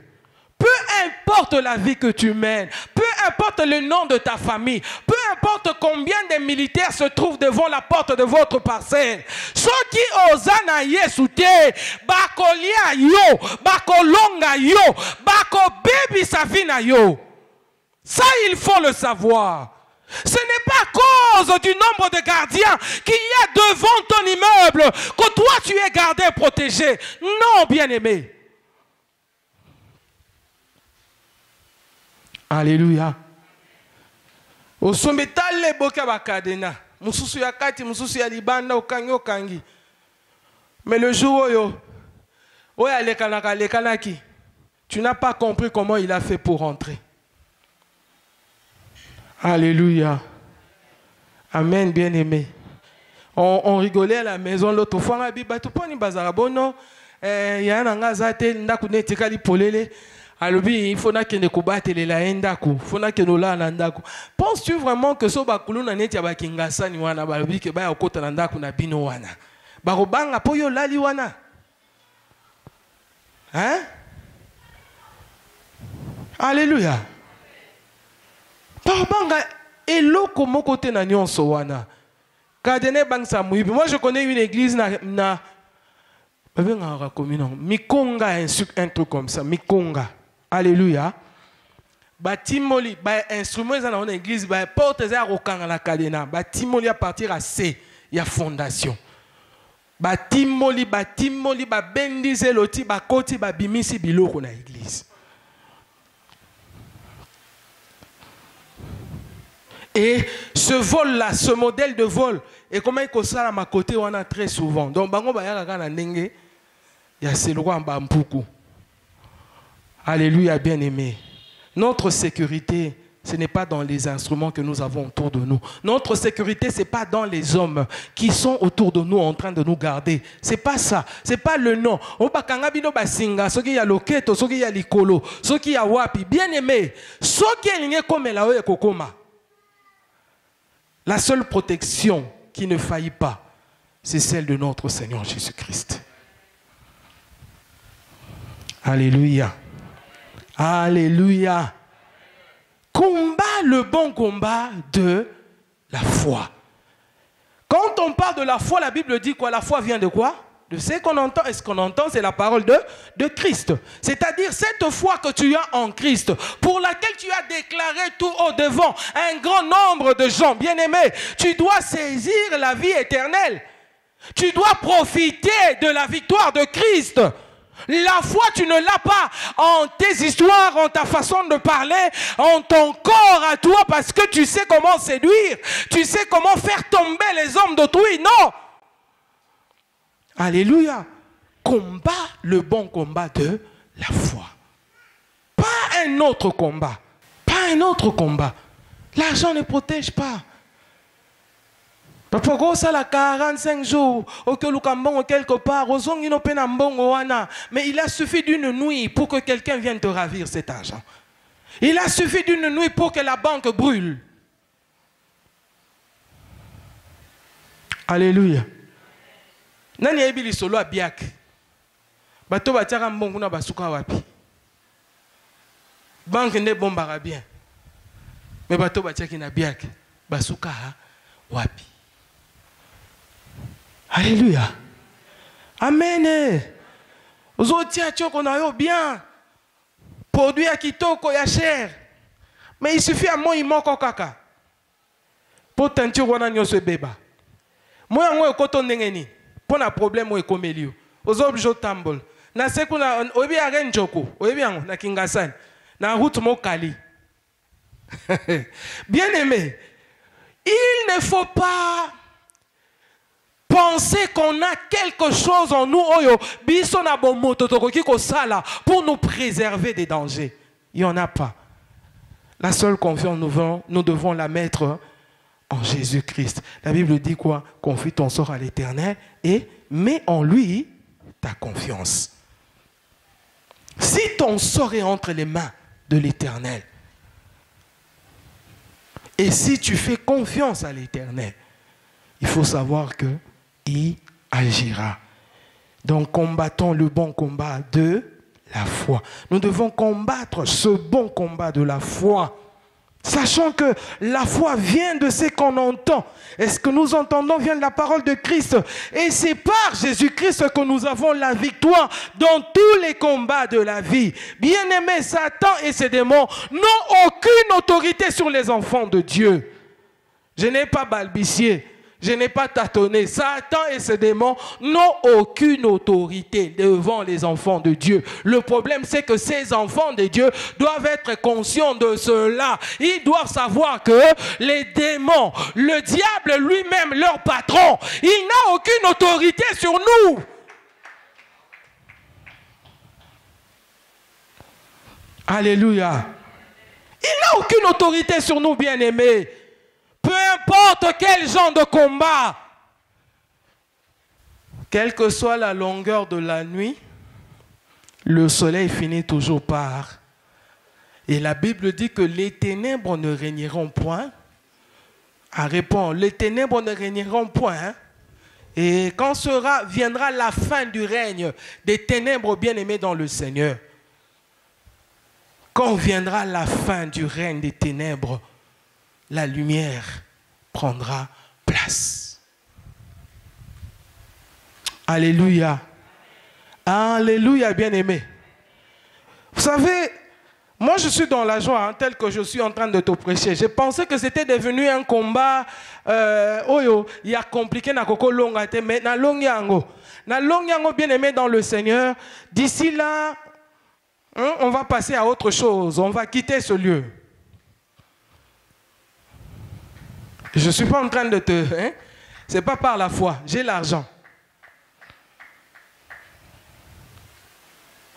Speaker 1: Peu importe la vie que tu mènes, peu importe le nom de ta famille, peu importe combien de militaires se trouvent devant la porte de votre parcelle, ceux qui osent na yesute, bakolia yo, bakolonga yo, bakobebi sa vie na yo. Ça, il faut le savoir. Ce n'est pas à cause du nombre de gardiens qu'il y a devant ton immeuble que toi tu es gardé et protégé. Non, bien-aimé. Alléluia. Osometale boka bakadena. Mususu ya kati, mususu ya libanda okangi okangi. Mais le jour où tu n'as pas compris comment il a fait pour rentrer. Alléluia. Amen, bien-aimé. On rigolait à la maison l'autre fois. On a dit, il faut que nous combattions les laendaku. Il faut que nous landaku. Penses-tu vraiment que ce bakulu na neti abakingasa ni wana balobi ke ba okota landaku na bino wana? Barobanga poyo lali wana. Hein? Alléluia. Barobanga eloko moko te na nyonso wana. Kadene bang sa muibi. Moi je connais une église na Mikonga, un truc comme ça. Mikonga. Alléluia. Batimoli, instrument dans l'église, porte à rokanga la cadena. Batimoli à partir à C, il y a fondation. Batimoli, bendize loti, bakoti, bimisi biloko na église. Et ce vol-là, ce modèle de vol, et comment il y a à côté, on a très souvent. Donc, il y a ces lois en Bampuku. Alléluia, bien-aimé. Notre sécurité ce n'est pas dans les instruments que nous avons autour de nous. Notre sécurité, ce n'est pas dans les hommes qui sont autour de nous en train de nous garder. Ce n'est pas ça. Ce n'est pas le nom. Bien aimé, la seule protection qui ne faillit pas, c'est celle de notre Seigneur Jésus-Christ. Alléluia. Alléluia. Combat le bon combat de la foi. Quand on parle de la foi, la Bible dit quoi? La foi vient de quoi? De ce qu'on entend. Et ce qu'on entend, c'est la parole de Christ. C'est-à-dire cette foi que tu as en Christ, pour laquelle tu as déclaré tout au devant un grand nombre de gens. Bien-aimés, tu dois saisir la vie éternelle. Tu dois profiter de la victoire de Christ. La foi, tu ne l'as pas en tes histoires, en ta façon de parler, en ton corps à toi, parce que tu sais comment séduire, tu sais comment faire tomber les hommes d'autrui. Non. Alléluia. Combat le bon combat de la foi. Pas un autre combat. Pas un autre combat. L'argent ne protège pas. Papa, ça la 45 jours, quelque part, mais il a suffi d'une nuit pour que quelqu'un vienne te ravir cet argent. Il a suffi d'une nuit pour que la banque brûle. Alléluia. Nani a ebili solo a biak. Bato batiaka mbongo na basuka wapi. Banque ne bombara bien. Mais bato batiaki na biak. Basuka wapi. Alléluia. Amen. Ozotia tchoko na yo bien. Produit à kitoko ya cher. Mais il suffit à moi il manque kaka. Pour teinture wana nyoso beba. Moi ngo koto ndengeni. Pour un problème au économie. Aux objets tambol. Na sekuna obi arenjoko. Obi yango na kingasan. Na route mokali. Bien aimé. Il ne faut pas penser qu'on a quelque chose en nous pour nous préserver des dangers. Il n'y en a pas. La seule confiance, nous devons la mettre en Jésus-Christ. La Bible dit quoi? Confie ton sort à l'Éternel et mets en lui ta confiance. Si ton sort est entre les mains de l'Éternel, et si tu fais confiance à l'Éternel, il faut savoir que il agira. Donc combattons le bon combat de la foi. Nous devons combattre ce bon combat de la foi, sachant que la foi vient de ce qu'on entend. Et ce que nous entendons vient de la parole de Christ. Et c'est par Jésus-Christ que nous avons la victoire dans tous les combats de la vie. Bien-aimés, Satan et ses démons n'ont aucune autorité sur les enfants de Dieu. Je n'ai pas balbutié. Je n'ai pas tâtonné. Satan et ses démons n'ont aucune autorité devant les enfants de Dieu. Le problème, c'est que ces enfants de Dieu doivent être conscients de cela. Ils doivent savoir que les démons, le diable lui-même, leur patron, il n'a aucune autorité sur nous. Alléluia. Il n'a aucune autorité sur nous, bien-aimés. Peu importe quel genre de combat, quelle que soit la longueur de la nuit, le soleil finit toujours par. Et la Bible dit que les ténèbres ne régneront point. À répondre, les ténèbres ne régneront point. Hein? Et quand viendra la fin du règne des ténèbres bien-aimés dans le Seigneur, quand viendra la fin du règne des ténèbres, la lumière prendra place. Alléluia. Alléluia, bien-aimé. Vous savez, moi je suis dans la joie, hein, tel que je suis en train de te prêcher. J'ai pensé que c'était devenu un combat, il y a compliqué, mais na long yango, bien-aimé dans le Seigneur. D'ici là, hein, on va passer à autre chose. On va quitter ce lieu. Je ne suis pas en train de te... Hein? Ce n'est pas par la foi. J'ai l'argent.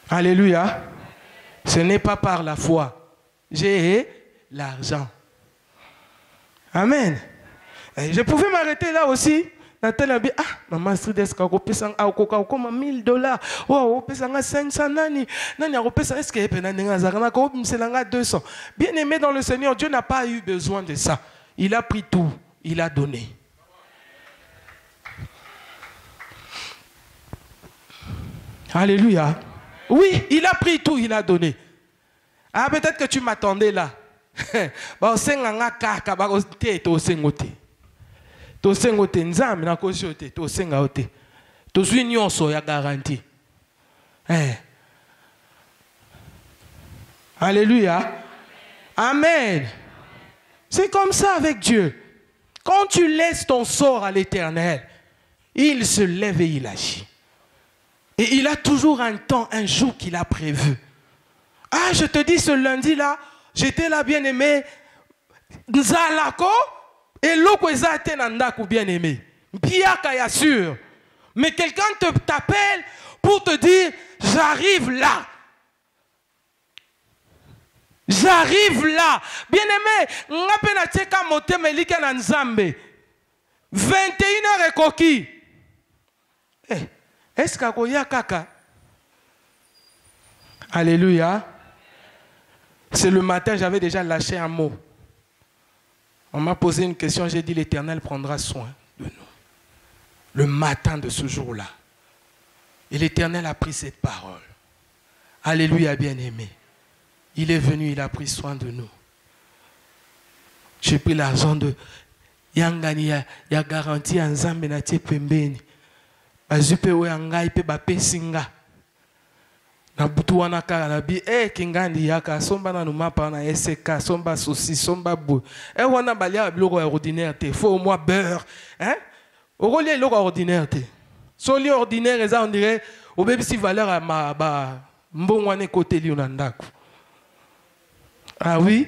Speaker 1: Alléluia. Ce n'est pas par la foi. J'ai l'argent. Amen. Et je pouvais m'arrêter là aussi. Nathalie dit, ah, maman Astrid, est-ce qu'on peut s'en avoir $1000? Oh, on peut s'en avoir 500 nani. Nani, on peut s'en est-ce qu'il y a un 200. Bien aimé dans le Seigneur, Dieu n'a pas eu besoin de ça. Il a pris tout, il a donné. Alléluia. Oui, il a pris tout, il a donné. Ah, peut-être que tu m'attendais là. Tosengote nzambe na kosiote tosenga ote tozwi nyonso ya garantie. Alléluia. Amen. C'est comme ça avec Dieu. Quand tu laisses ton sort à l'Éternel, il se lève et il agit. Et il a toujours un temps, un jour qu'il a prévu. Ah, je te dis, ce lundi-là, j'étais là bien aimé. Nzalako. Et l'autre est nandaku bien aimé. Biaka ya sûr. Mais quelqu'un t'appelle pour te dire j'arrive là. J'arrive là. Bien aimé, ngapena teka motema lika na nzambe. 21h et coquille. Est-ce qu'il y a kaka? Alléluia. C'est le matin, j'avais déjà lâché un mot. On m'a posé une question, j'ai dit l'Éternel prendra soin de nous. Le matin de ce jour-là. Et l'Éternel a pris cette parole. Alléluia, bien-aimé. Il est venu, il a pris soin de nous. J'ai pris l'argent de Yangani, il y a garanti un zambe na tie pembeni. Bazupe we angai pe bape singa. Na butu wana kala na bi kingandi yaka somba na numapa na SK somba souci somba bou wana balia biloko ordinaire te faut au moins beurre okolia biloko ordinaire te so li ordinaire eza on dirait obebisi valeur à ba mbongwane côté li na ndako. Ah oui,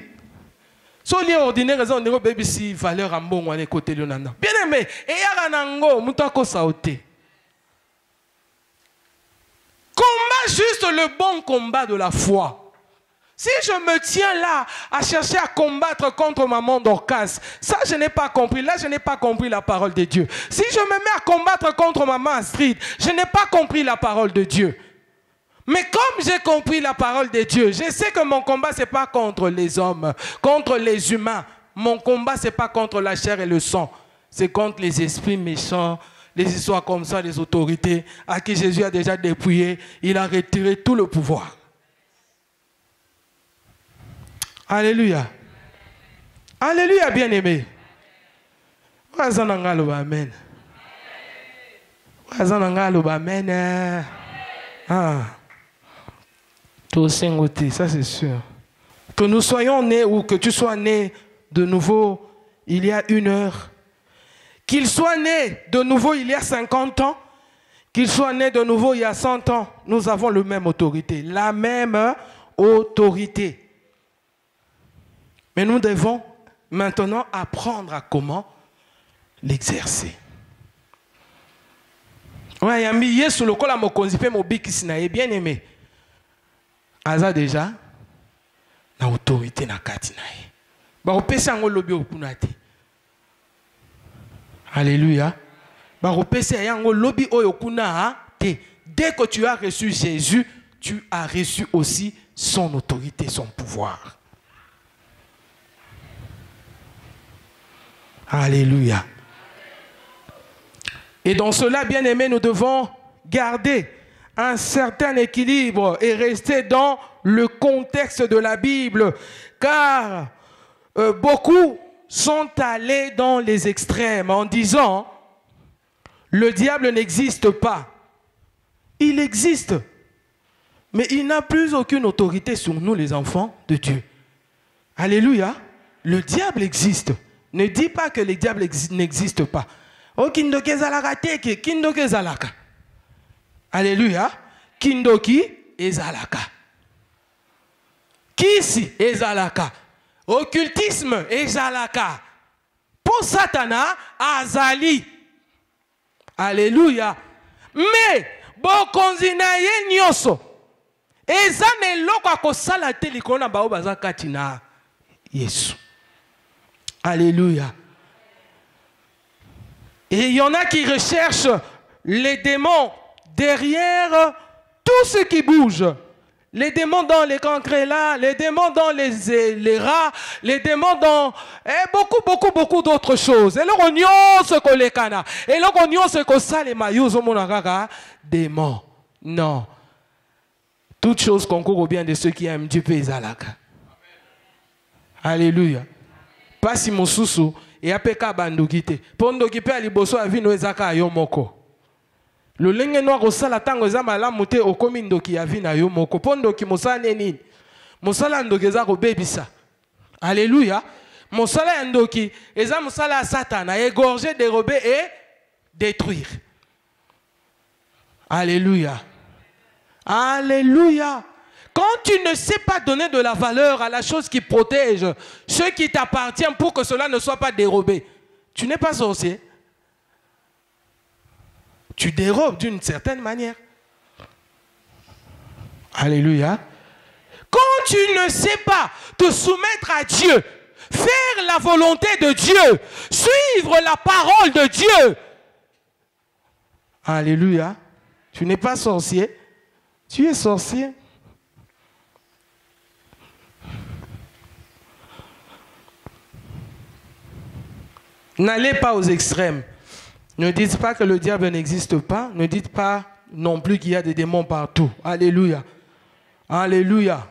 Speaker 1: so li ordinaire eza on dirait obebisi valeur à mbongwane côté li na ndako. Bien aimé et yaka nango muto akosa ote. Combat juste le bon combat de la foi. Si je me tiens là à chercher à combattre contre maman Dorcas, ça je n'ai pas compris. Là je n'ai pas compris la parole de Dieu. Si je me mets à combattre contre maman Astrid, je n'ai pas compris la parole de Dieu. Mais comme j'ai compris la parole de Dieu, je sais que mon combat c'est pas contre les hommes, contre les humains. Mon combat c'est pas contre la chair et le sang. C'est contre les esprits méchants. Les histoires comme ça, les autorités à qui Jésus a déjà dépouillé, il a retiré tout le pouvoir. Alléluia. Alléluia, bien-aimé. Amen. Amen. Ah. Ça c'est sûr. Que nous soyons nés ou que tu sois né de nouveau il y a 1 heure. Qu'il soit né de nouveau il y a 50 ans, qu'il soit né de nouveau il y a 100 ans, nous avons la même autorité. La même autorité. Mais nous devons maintenant apprendre à comment l'exercer. Ouais, yambi yesu lokola mokonzi pe mobikisi na bien aimé. Aza déjà na autorité na kati na ye. Ba opesa ngo lobi okunate. Alléluia. Dès que tu as reçu Jésus, tu as reçu aussi son autorité, son pouvoir. Alléluia. Et dans cela, bien aimé, nous devons garder un certain équilibre et rester dans le contexte de la Bible. Car beaucoup sont allés dans les extrêmes en disant le diable n'existe pas. Il existe, mais il n'a plus aucune autorité sur nous les enfants de Dieu. Alléluia. Le diable existe. Ne dis pas que le diable n'existe pas. Oh, kindoki ezalaka teke, kindoki ezalaka. Alléluia. Kindoki ezalaka. Kisi ezalaka. Occultisme ezalaka. Pour Satana azali. Alléluia. Mais bokonzi na ye nyoso eza na eloko akosala te likolo na bao baza kati na Yesu. Alléluia. Et il y en a qui recherchent les démons derrière tout ce qui bouge. Les démons dans les cancrés là, les démons dans les rats, les démons dans beaucoup d'autres choses. Et là, on y a ce qu'on les cana. Et là, on y a ce qu'on ça les maillots, démons. Non. Toute chose concourt au bien de ceux qui aiment Dieu pézalaka. Alléluia. Pas si mon sousou et apeka bandokite. Pondo ki pe aliboso avino ezaka yomoko. Le lenge noir au sala tango zama la moté au comindo qui a vu na yo moko pondo ki mosala neni mosala ndokeza ko bebisa. Alléluia. Mosala ndoki eza mosala satana égorger, dérober et détruire. Alléluia. Alléluia. Quand tu ne sais pas donner de la valeur à la chose qui protège ce qui t'appartient pour que cela ne soit pas dérobé, tu n'es pas sorcier. Tu dérobes d'une certaine manière. Alléluia. Quand tu ne sais pas te soumettre à Dieu, faire la volonté de Dieu, suivre la parole de Dieu. Alléluia. Tu n'es pas sorcier. Tu es sorcier. N'allez pas aux extrêmes. Ne dites pas que le diable n'existe pas. Ne dites pas non plus qu'il y a des démons partout. Alléluia. Alléluia.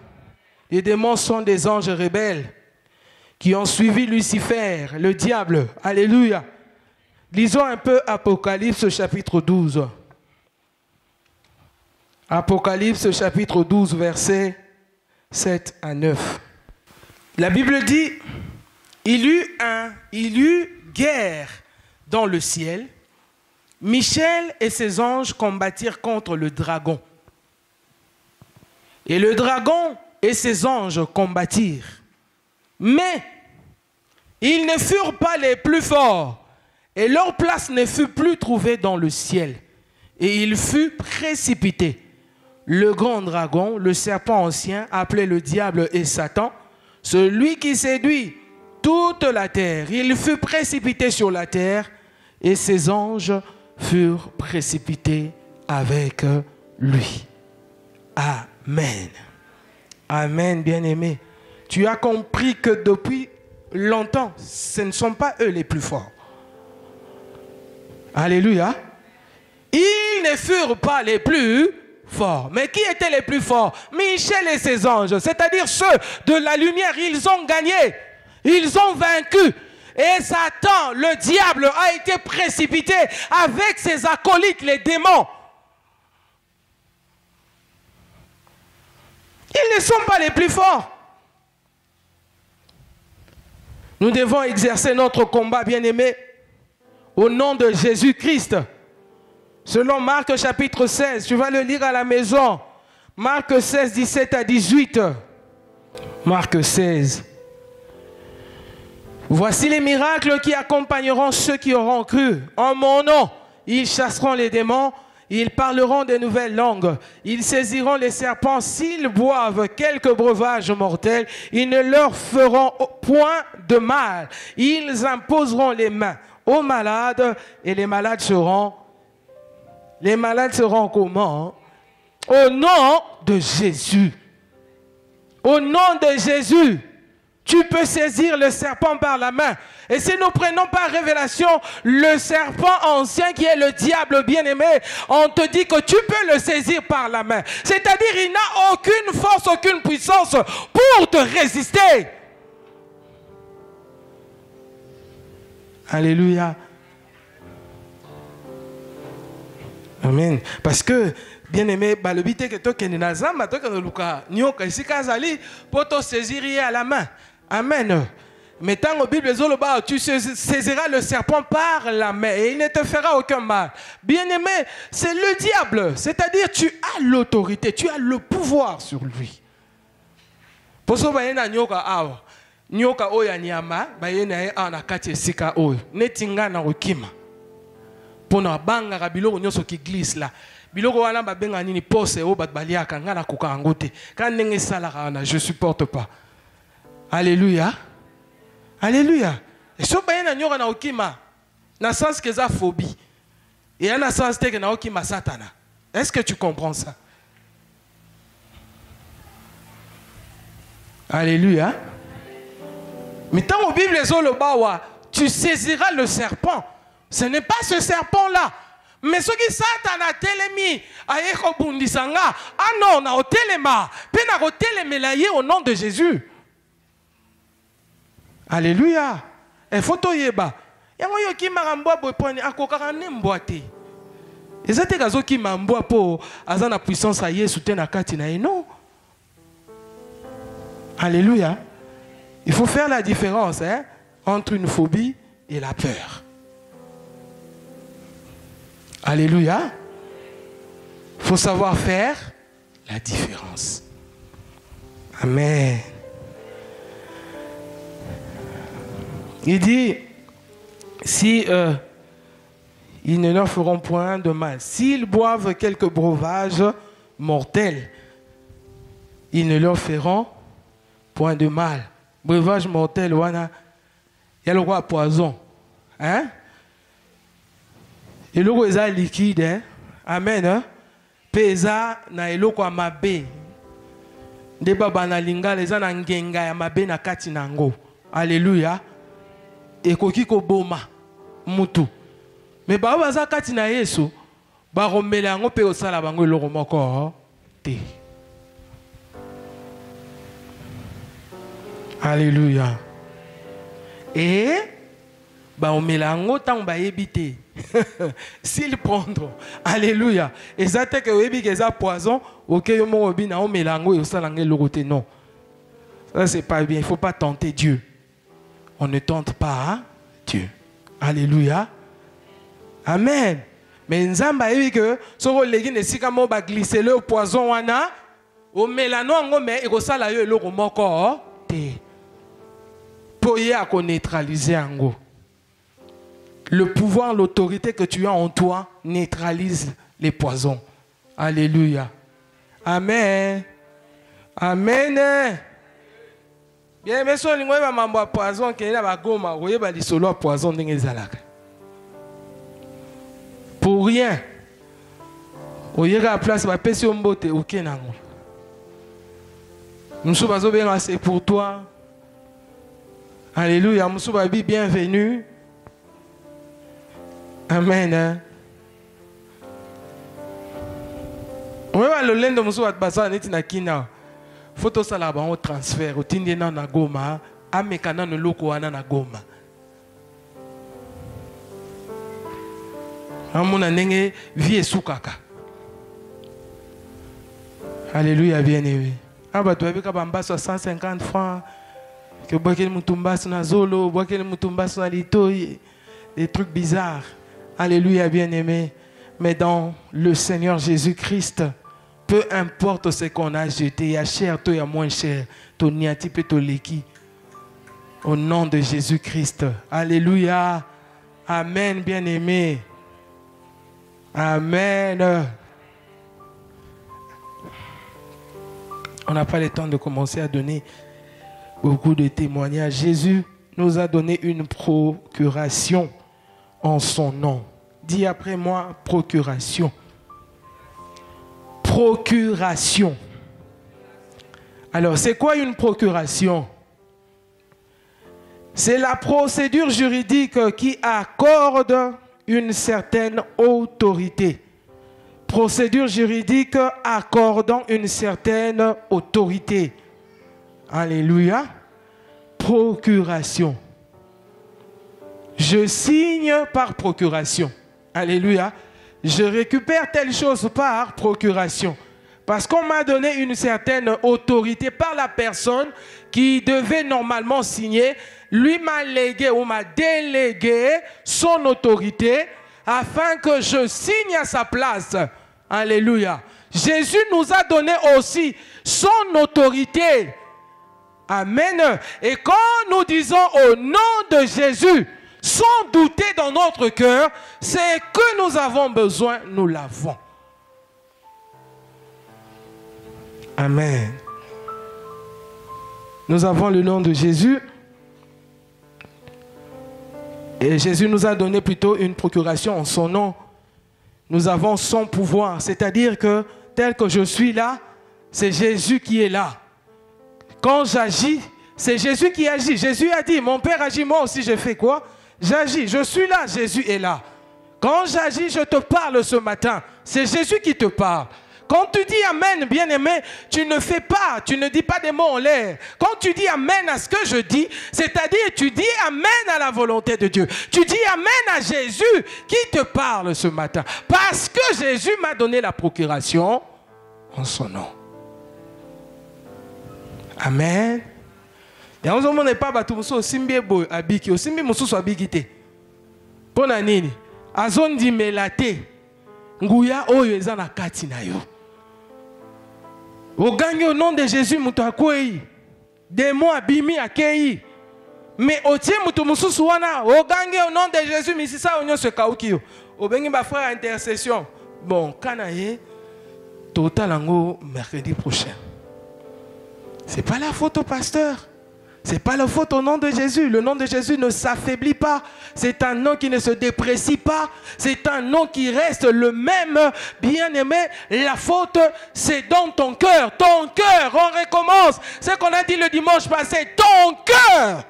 Speaker 1: Les démons sont des anges rebelles qui ont suivi Lucifer, le diable. Alléluia. Lisons un peu Apocalypse chapitre 12. Apocalypse chapitre 12, versets 7 à 9. La Bible dit, il y eut guerre dans le ciel. Michel et ses anges combattirent contre le dragon. Et le dragon et ses anges combattirent. Mais ils ne furent pas les plus forts, et leur place ne fut plus trouvée dans le ciel. Et il fut précipité. Le grand dragon, le serpent ancien, appelé le diable et Satan, celui qui séduit toute la terre, il fut précipité sur la terre, et ses anges furent précipités avec lui. Amen. Amen, bien-aimé. Tu as compris que depuis longtemps, ce ne sont pas eux les plus forts. Alléluia. Ils ne furent pas les plus forts. Mais qui étaient les plus forts? Michel et ses anges, c'est-à-dire ceux de la lumière. Ils ont gagné. Ils ont vaincu. Et Satan, le diable, a été précipité avec ses acolytes, les démons. Ils ne sont pas les plus forts. Nous devons exercer notre combat, bien-aimé, au nom de Jésus-Christ. Selon Marc chapitre 16, tu vas le lire à la maison. Marc 16, 17 à 18. Marc 16. Voici les miracles qui accompagneront ceux qui auront cru. En mon nom, ils chasseront les démons, ils parleront de nouvelles langues, ils saisiront les serpents, s'ils boivent quelques breuvages mortels, ils ne leur feront point de mal. Ils imposeront les mains aux malades et les malades seront comment? Au nom de Jésus. Au nom de Jésus. Tu peux saisir le serpent par la main. Et si nous prenons par révélation le serpent ancien qui est le diable bien-aimé, on te dit que tu peux le saisir par la main. C'est-à-dire il n'a aucune force, aucune puissance pour te résister. Alléluia. Amen. Parce que, bien-aimé, le but est que tu es saisir à la main. Amen. Mais tant que Bible tu saisiras le serpent par la main et il ne te fera aucun mal. Bien-aimé, c'est le diable. C'est-à-dire tu as l'autorité, tu as le pouvoir sur lui. Pour ça, nyoka oya nyama bayena ana kati sika oyo netinga na okima pona banga ka biloko nyoso ki glisse la biloko wana babenga nini pose o bat baliaka ngana koka ngote kan ndenge sala kana je supporte pas. Alléluia. Alléluia. Et si vous avez un okima, dans le sens que c'est phobie, et dans le sens que c'est okima satana. Est-ce que tu comprends ça? Alléluia. Mais tant que la Bible est le bawa, tu saisiras le serpent. Ce n'est pas ce serpent-là. Mais ce qui Satan a télémi, ah non, on a téléma, puis on a télémélaillé au nom de Jésus. Alléluia. Et photo yeba. Yango yo ki marambwa boponi akokaka nemboate. Ezate kazo ki mambwa po azana puissance à Yesu te na kati na non. Alléluia. Il faut faire la différence entre une phobie et la peur. Alléluia. Il faut savoir faire la différence. Amen. Il dit, si ils ne leur feront point de mal, s'ils boivent quelques breuvages mortels, ils ne leur feront point de mal. Breuvage mortel, il y a le roi poison. Hein? Et le roi est liquide. Hein? Amen. Hein? Pesa na eloko amabe. De baba na linga les na ngenga ya mabe na kati nango. Alléluia. Et koki ko boma mutu. Mais ba baza kati na Yesu ba romela ngo pe osala bango eloko moko te. Alléluia. Et ba omela ngo tant ba yebite. S'ils prendront, alléluia. Et ça te que webi que ça poison, ok yo mo obi na omela ngo et osala ngo eloko te non. Ça c'est pas bien, il faut pas tenter Dieu. On ne tente pas Dieu. Alléluia. Amen. Mais nzamba ebi que soko legi ne sika mo ba glisser le poison wana o melano ngo me e ko sala yo eloko moko te. Poye a ko neutraliser ngo. Le pouvoir, l'autorité que tu as en toi neutralise les poisons. Alléluia. Amen. Amen. Bien, mais si on a un poison qui est là, on a un poison qui est là. Pour rien. On y a la place, on va passer un botte. Ok, non. Nous sommes bien, c'est pour toi. Alléluia. Nous sommes bienvenue. Amen. On va le lendemain, nous sommes basés na kina. Photo salaba on transfert. Au tindi na goma. Amekana no loko wana na goma. Amuna nenge vie sukaka. Alléluia, bien-aimé. Aba tu avais kabamba 150 francs. Que boire mutumbas na zolo, boire mutumbas na litoi, des trucs bizarres. Alléluia, bien-aimé. Mais dans le Seigneur Jésus-Christ, peu importe ce qu'on a jeté, il y a cher, il y a moins cher, ton niati peut te leki. Au nom de Jésus-Christ. Alléluia. Amen, bien-aimé. Amen. On n'a pas le temps de commencer à donner beaucoup de témoignages. Jésus nous a donné une procuration en son nom. Dis après moi, procuration. Procuration. Alors, c'est quoi une procuration? C'est la procédure juridique qui accorde une certaine autorité. Procédure juridique accordant une certaine autorité. Alléluia. Procuration. Je signe par procuration. Alléluia. Je récupère telle chose par procuration. Parce qu'on m'a donné une certaine autorité par la personne qui devait normalement signer. Lui m'a légué ou m'a délégué son autorité afin que je signe à sa place. Alléluia. Jésus nous a donné aussi son autorité. Amen. Et quand nous disons au nom de Jésus, sans douter dans notre cœur, c'est que nous avons besoin, nous l'avons. Amen. Nous avons le nom de Jésus. Et Jésus nous a donné plutôt une procuration en son nom. Nous avons son pouvoir, c'est-à-dire que tel que je suis là, c'est Jésus qui est là. Quand j'agis, c'est Jésus qui agit. Jésus a dit, mon Père agit, moi aussi je fais quoi? J'agis, je suis là, Jésus est là. Quand j'agis, je te parle ce matin. C'est Jésus qui te parle. Quand tu dis Amen, bien-aimé, tu ne fais pas, tu ne dis pas des mots en l'air. Quand tu dis Amen à ce que je dis, c'est-à-dire tu dis Amen à la volonté de Dieu. Tu dis Amen à Jésus qui te parle ce matin. Parce que Jésus m'a donné la procuration en son nom. Amen. Et on ne pas battu simbi boy abiki, simbi mususu abikite. Pona nini? Azondi melate. Nguya oyo eza na kati na yo. Ogangi au nom de Jésus mutu akwei. Démon abimi akei. Mais otie mutu mususu wana, ogangi au nom de Jésus misisa onyo se kauki yo. Obengi ba frère intercession. Bon, kana ye total ango mercredi prochain. C'est pas la faute au pasteur. C'est pas la faute au nom de Jésus. Le nom de Jésus ne s'affaiblit pas. C'est un nom qui ne se déprécie pas. C'est un nom qui reste le même. Bien-aimé, la faute, c'est dans ton cœur. Ton cœur, on recommence. C'est ce qu'on a dit le dimanche passé. Ton cœur.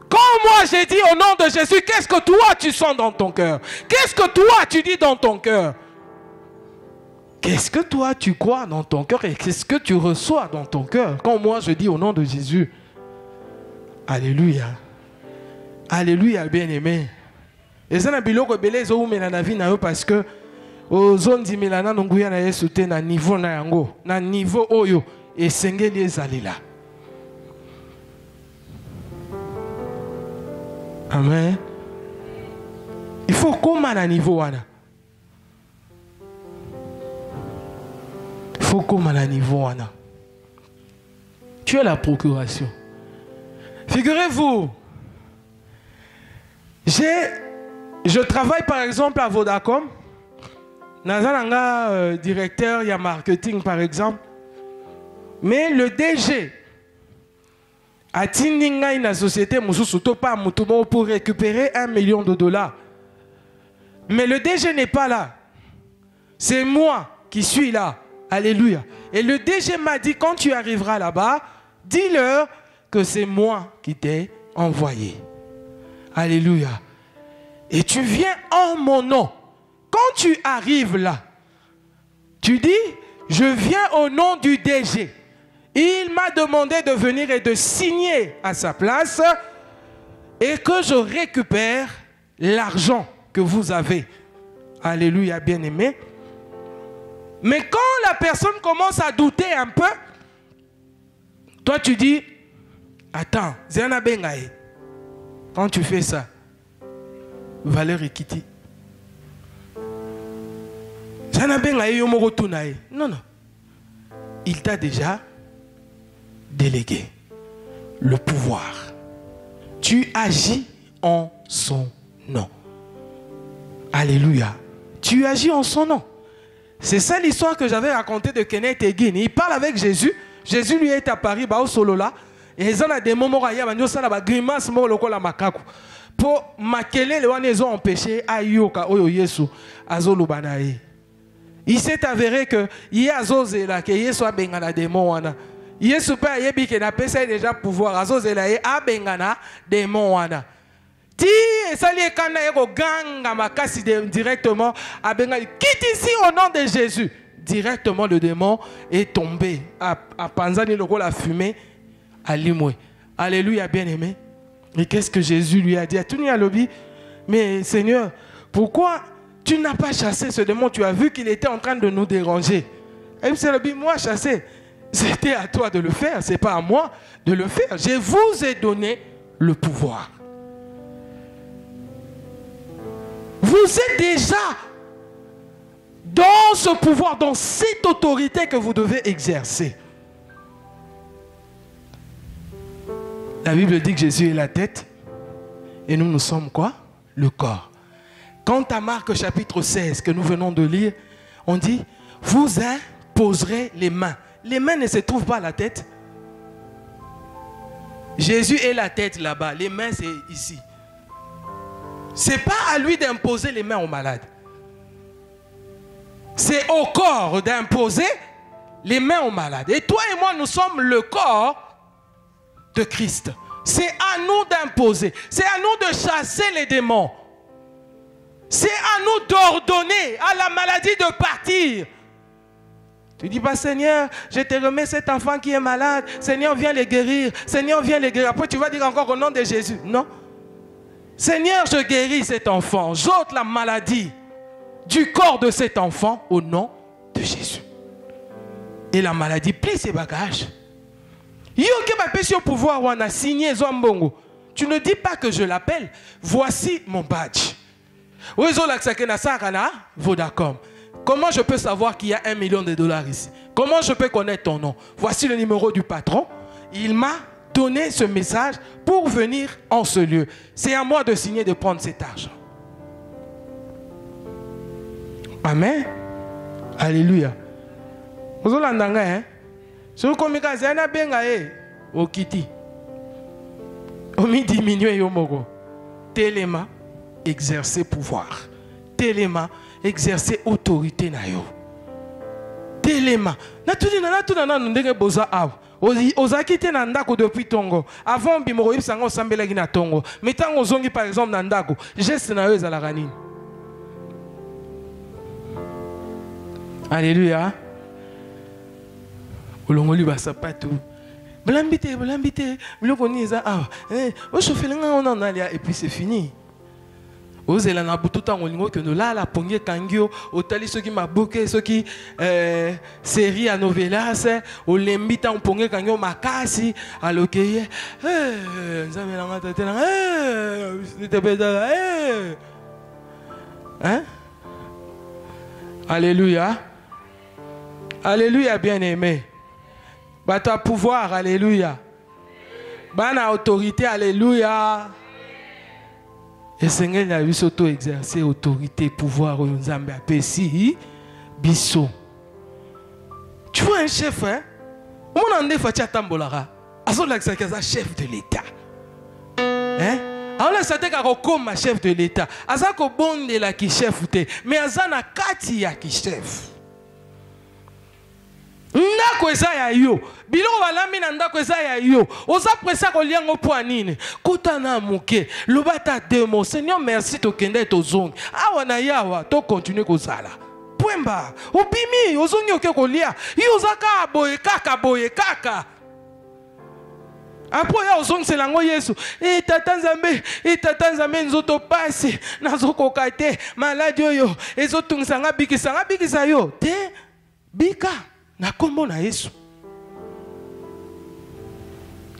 Speaker 1: Quand moi j'ai dit au nom de Jésus, qu'est-ce que toi tu sens dans ton cœur? Qu'est-ce que toi tu dis dans ton cœur? Qu'est-ce que toi tu crois dans ton cœur et qu'est-ce que tu reçois dans ton cœur? Quand moi je dis au nom de Jésus, alléluia, alléluia, bien-aimé. Et ça n'a pas biloko belé zo mena na vie na yo parce que aux zones dimilana nunguya na Yesu te na niveau na yango, na niveau oyo et sengeli ezali là. Amen. Il faut comment na niveau wana. Il faut comme à la niveau. Tu as la procuration. Figurez-vous, je travaille par exemple à Vodacom. Nazalanga directeur, il y a marketing par exemple. Mais le DG a tindinga une société pour récupérer $1 million. Mais le DG n'est pas là. C'est moi qui suis là. Alléluia. Et le DG m'a dit, quand tu arriveras là-bas, dis-leur que c'est moi qui t'ai envoyé. Alléluia. Et tu viens en mon nom. Quand tu arrives là, tu dis, je viens au nom du DG. Il m'a demandé de venir et de signer à sa place et que je récupère l'argent que vous avez. Alléluia, bien-aimé. Mais quand la personne commence à douter un peu, toi tu dis, attends, Zéana Bengaï, quand tu fais ça, Valérie Kitty, Zéana Bengaï, non, non. Il t'a déjà délégué le pouvoir. Tu agis en son nom. Alléluia. Tu agis en son nom. C'est ça l'histoire que j'avais racontée de Kenneth Hagin. Il parle avec Jésus. Jésus lui est à Paris, au solo là. Et ils ont des moments où il y a des grimaces pour maquiller les gens qui ont empêché Ayoka Oyo Yesu Azolubanae. Il s'est avéré que il y a Azozela que Yesu a bengana démon wana. Yesu pa yebi que na pesa déjà pouvoir Azozela a bengana démon wana. Ti esali ekanda yeko ganga makasi directement a bengali. Quitte ici au nom de Jésus. Directement le démon est tombé à panzani loko la fumée à Limoué. Alléluia, bien-aimé. Et qu'est-ce que Jésus lui a dit? Tout à l'objet. Mais Seigneur, pourquoi tu n'as pas chassé ce démon? Tu as vu qu'il était en train de nous déranger. Et c'est le but, moi chasser. C'était à toi de le faire, c'est pas à moi de le faire. Je vous ai donné le pouvoir. Vous êtes déjà dans ce pouvoir, dans cette autorité que vous devez exercer. La Bible dit que Jésus est la tête et nous sommes quoi? Le corps. Quant à Marc chapitre 16 que nous venons de lire, on dit, vous imposerez les mains. Les mains ne se trouvent pas à la tête. Jésus est la tête là-bas, les mains c'est ici. Ce n'est pas à lui d'imposer les mains aux malades. C'est au corps d'imposer les mains aux malades. Et toi et moi, nous sommes le corps de Christ. C'est à nous d'imposer. C'est à nous de chasser les démons. C'est à nous d'ordonner à la maladie de partir. Tu dis pas, Seigneur, je te remets cet enfant qui est malade. Seigneur, viens les guérir. Seigneur, viens les guérir. Après, tu vas dire encore au nom de Jésus. Non. Seigneur, je guéris cet enfant. J'ôte la maladie du corps de cet enfant au nom de Jésus. Et la maladie plie ses bagages. Pouvoir, on a signé Zombongo. Tu ne dis pas que je l'appelle. Voici mon badge. Vodacom. Comment je peux savoir qu'il y a $1 million ici? Comment je peux connaître ton nom? Voici le numéro du patron. Il m'a donné ce message pour venir en ce lieu. C'est à moi de signer, de prendre cet argent. Amen. Alléluia. Vous avez entendu, hein? Si vous avez entendu, au kiti. Au mi diminué yomogo. Téléma, exercer pouvoir. Téléma, exercer autorité na yo. Téléma. Na ndenge boza aw. Ozakite na ndako depuis tongo. Avant bimoro yibsanga osambelaki na tongo. Mais tango zongi par exemple na ndako, geste na yo ezalaka nini? Alléluia. Olongoli ba sapato. Blambite, biloko ni eza awa. Oshofelanga on en alia et puis c'est fini. Ozela na bututa ngolingo que nous là la pongie kangio, otali ceux qui m'a bouqué, ceux qui série à novelas, o lembita on pongie kangio makasi, alokeye. Nzambe na ngata tena. C'était beda. Hein? Alléluia. Alléluia, bien-aimé. Bah, tu as pouvoir, alléluia. Bah, tu as autorité, alléluia. Et Seigneur, il a eu s'auto-exercer autorité, pouvoir, Nzambe apesi, biso. Tu vois un chef, hein? On en est fait à Tambolara. C'est un chef de l'État. Hein? Alors là, c'est un comme chef de l'État. Azako bonde la qui chef, mais Azana kati ya qui chef. Ndako eza ya yo biloko balami na ndako eza ya yo oza pressa koliango po anine kuta na muke lobata demo Seigneur merci tokende tozongi awa na yawa to continuer kozala pwemba obimi ozongi oke kolia yo ozaka boye kaka après ya ozongi selango Yesu tata nzambe nzoto pasi nazokoka te maladi oyo ezotungisa bikisa yo te bika na kombo na Yesu.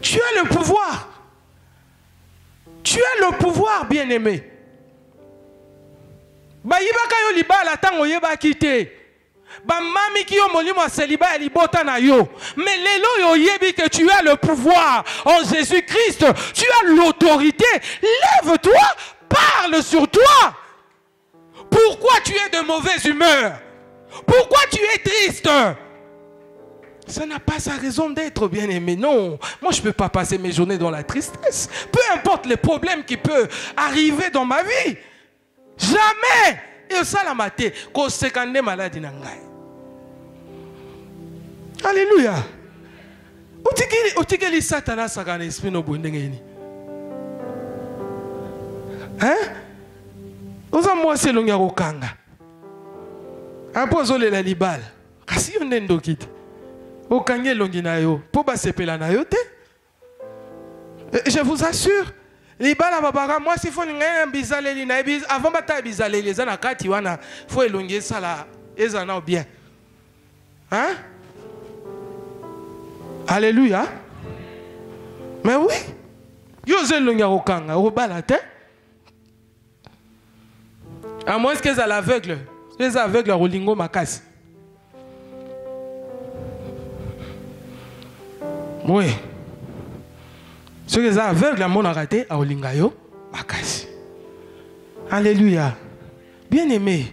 Speaker 1: Tu as le pouvoir. Tu as le pouvoir, bien-aimé. Ba yibaka yo libala tango yeba kite. Ba mami ki yo molimo celibat libota na yo. Mais lelo yo yebi que tu as le pouvoir en Jésus-Christ. Tu as l'autorité. Lève-toi, parle sur toi. Pourquoi tu es de mauvaise humeur? Pourquoi tu es triste? Ça n'a pas sa raison d'être, bien-aimé. Non, moi je ne peux pas passer mes journées dans la tristesse. Peu importe les problèmes qui peuvent arriver dans ma vie. Jamais. Et ça la maté. Qu'on se kande maladie nangai. Alléluia. Otikeli satana sakana esprit no bondengeni. Hein? Oza moi c'est longa kokanga. Apozole la libal. Kasi yonendo kit. Okange longina yo, po ba sepela na yo te. Je vous assure, libala babara moi si faut ngai bizaleli na biz avant bata bizaleli za na kati wana faut elonge sala ezana bien. Hein? Alléluia. Mais oui. Yo zelonga okanga, obala te. À moins que ça l'aveugle. Les aveugles rolingo makasi. Oui. Ceux qui sont aveugles, à mon arrêté, à Olingayo, Makasi. Alléluia. Bien-aimé,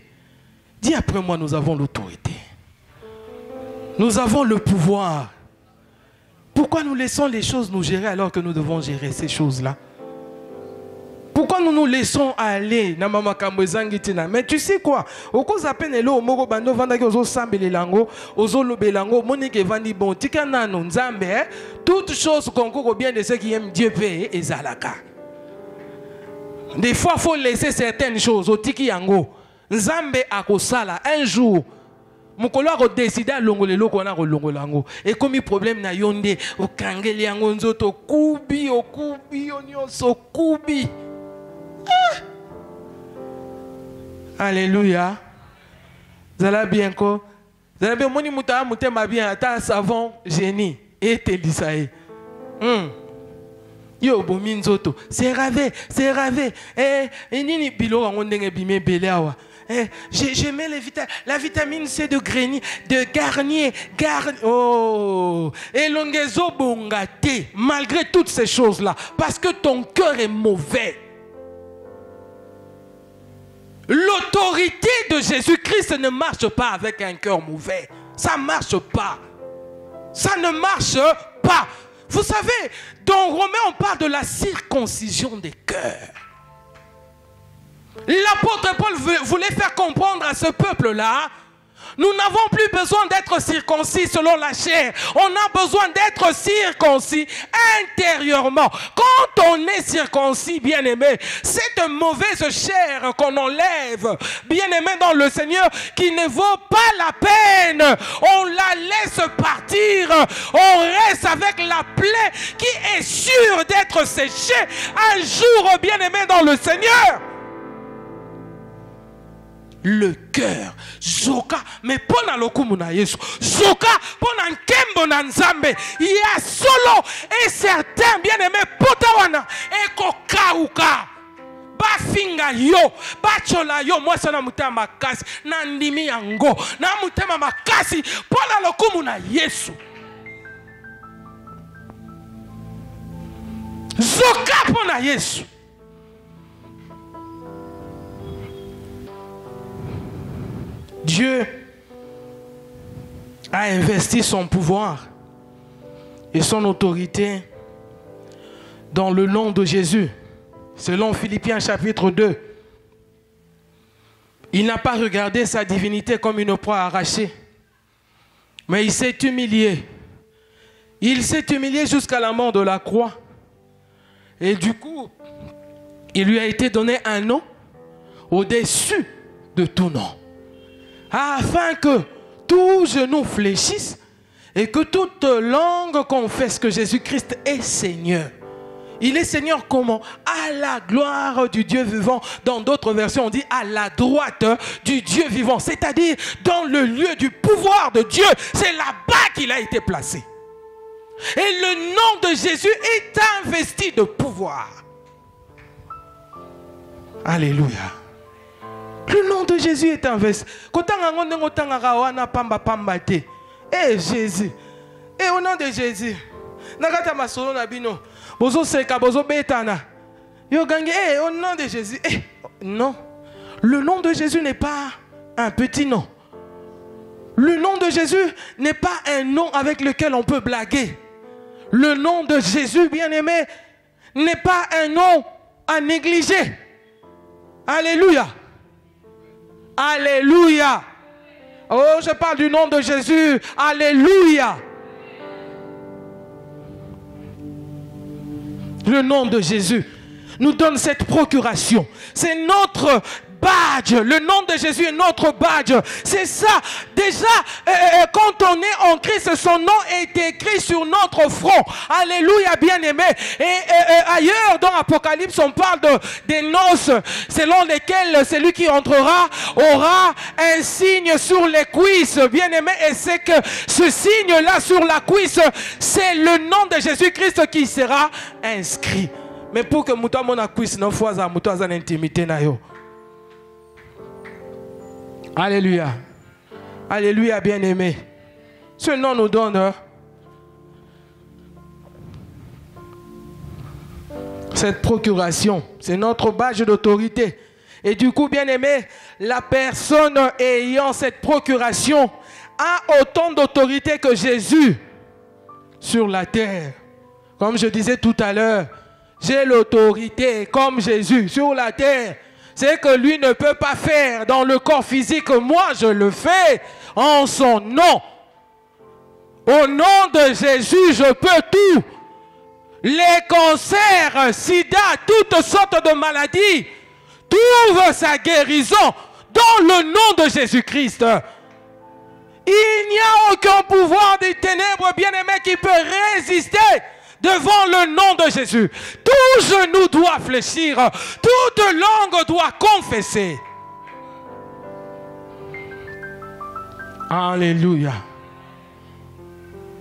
Speaker 1: dis après moi, nous avons l'autorité. Nous avons le pouvoir. Pourquoi nous laissons les choses nous gérer alors que nous devons gérer ces choses-là? Pourquoi nous nous laissons aller, mais tu sais quoi? Au cause à peine là, moko bando vanda ki ozo sambele lango, ozo lobe lango, monique vandi bon, tika nano nzambe, toute chose concourt bien de ceux qui aiment Dieu paye et zalaka. Des fois, il faut laisser certaines choses au tiki yango. Nzambe akosala un jour. Mukolo a décidé à longolelo qu'on a longolango. Et comme il problème na yonde, au kangeli yango nzoto kubi, onyoso kubi. Alléluia. Zala bien ko. Zala bien moni muta mutema bien ata savon génie et telisae. Yo bomi nzoto, c'est ravé. Nini bilo wango ndenge bime beleawa. Je mets la vitamine C de Garnier. Oh, et l'ongezo bongate, malgré toutes ces choses-là, parce que ton cœur est mauvais. L'autorité de Jésus-Christ ne marche pas avec un cœur mauvais. Ça ne marche pas. Ça ne marche pas. Vous savez, dans Romains, on parle de la circoncision des cœurs. L'apôtre Paul voulait faire comprendre à ce peuple-là, nous n'avons plus besoin d'être circoncis selon la chair. On a besoin d'être circoncis intérieurement. Quand on est circoncis, bien-aimé, cette mauvaise chair qu'on enlève, bien-aimé dans le Seigneur, qui ne vaut pas la peine, on la laisse partir. On reste avec la plaie qui est sûre d'être séchée un jour, bien-aimé dans le Seigneur. Le cœur, zoka, mais pona lokumu na Yesu, zoka, pona nkembo na nzambe, ya solo et certain, bien aimé, potawana, eko kauka, ba finga yo, ba chola yo, moi sana mutema makasi, na ndimi yango, na mutema makasi, pona lokumu na Yesu. Zoka pona Yesu. Dieu a investi son pouvoir et son autorité dans le nom de Jésus. Selon Philippiens chapitre 2, il n'a pas regardé sa divinité comme une proie arrachée, mais il s'est humilié. Il s'est humilié jusqu'à la mort de la croix. Et du coup, il lui a été donné un nom au-dessus de tout nom, afin que tout genou fléchisse et que toute langue confesse que Jésus-Christ est Seigneur. Il est Seigneur comment? À la gloire du Dieu vivant. Dans d'autres versions, on dit à la droite du Dieu vivant. C'est-à-dire dans le lieu du pouvoir de Dieu. C'est là-bas qu'il a été placé. Et le nom de Jésus est investi de pouvoir. Alléluia. Le nom de Jésus est investi. Eh Jésus. Et au nom de Jésus. Nagata masolo na bino. Bozo seka bozo betana. Yo gange au nom de Jésus. Non. Le nom de Jésus n'est pas un petit nom. Le nom de Jésus n'est pas un nom avec lequel on peut blaguer. Le nom de Jésus, bien-aimé, n'est pas un nom à négliger. Alléluia. Alléluia. Oh, je parle du nom de Jésus. Alléluia. Le nom de Jésus nous donne cette procuration. C'est notre badge. Le nom de Jésus est notre badge. C'est ça. Déjà, quand on est en Christ, son nom est écrit sur notre front. Alléluia, bien-aimé. Et ailleurs, dans Apocalypse, on parle des noces selon lesquelles celui qui entrera aura un signe sur les cuisses. Bien-aimé, et c'est que ce signe-là sur la cuisse, c'est le nom de Jésus-Christ qui sera inscrit. Mais pour que mouta mona cuisse non fois à mouta en intimité na yo. Alléluia. Alléluia, bien-aimé. Ce nom nous donne cette procuration. C'est notre badge d'autorité. Et du coup, bien-aimé, la personne ayant cette procuration a autant d'autorité que Jésus sur la terre. Comme je disais tout à l'heure, j'ai l'autorité comme Jésus sur la terre. C'est que lui ne peut pas faire dans le corps physique. Moi, je le fais en son nom. Au nom de Jésus, je peux tout. Les cancers, sida, toutes sortes de maladies trouvent sa guérison dans le nom de Jésus-Christ. Il n'y a aucun pouvoir des ténèbres, bien-aimé, qui peut résister devant le nom de Jésus. Tout genou doit fléchir, toute langue doit confesser. Alléluia.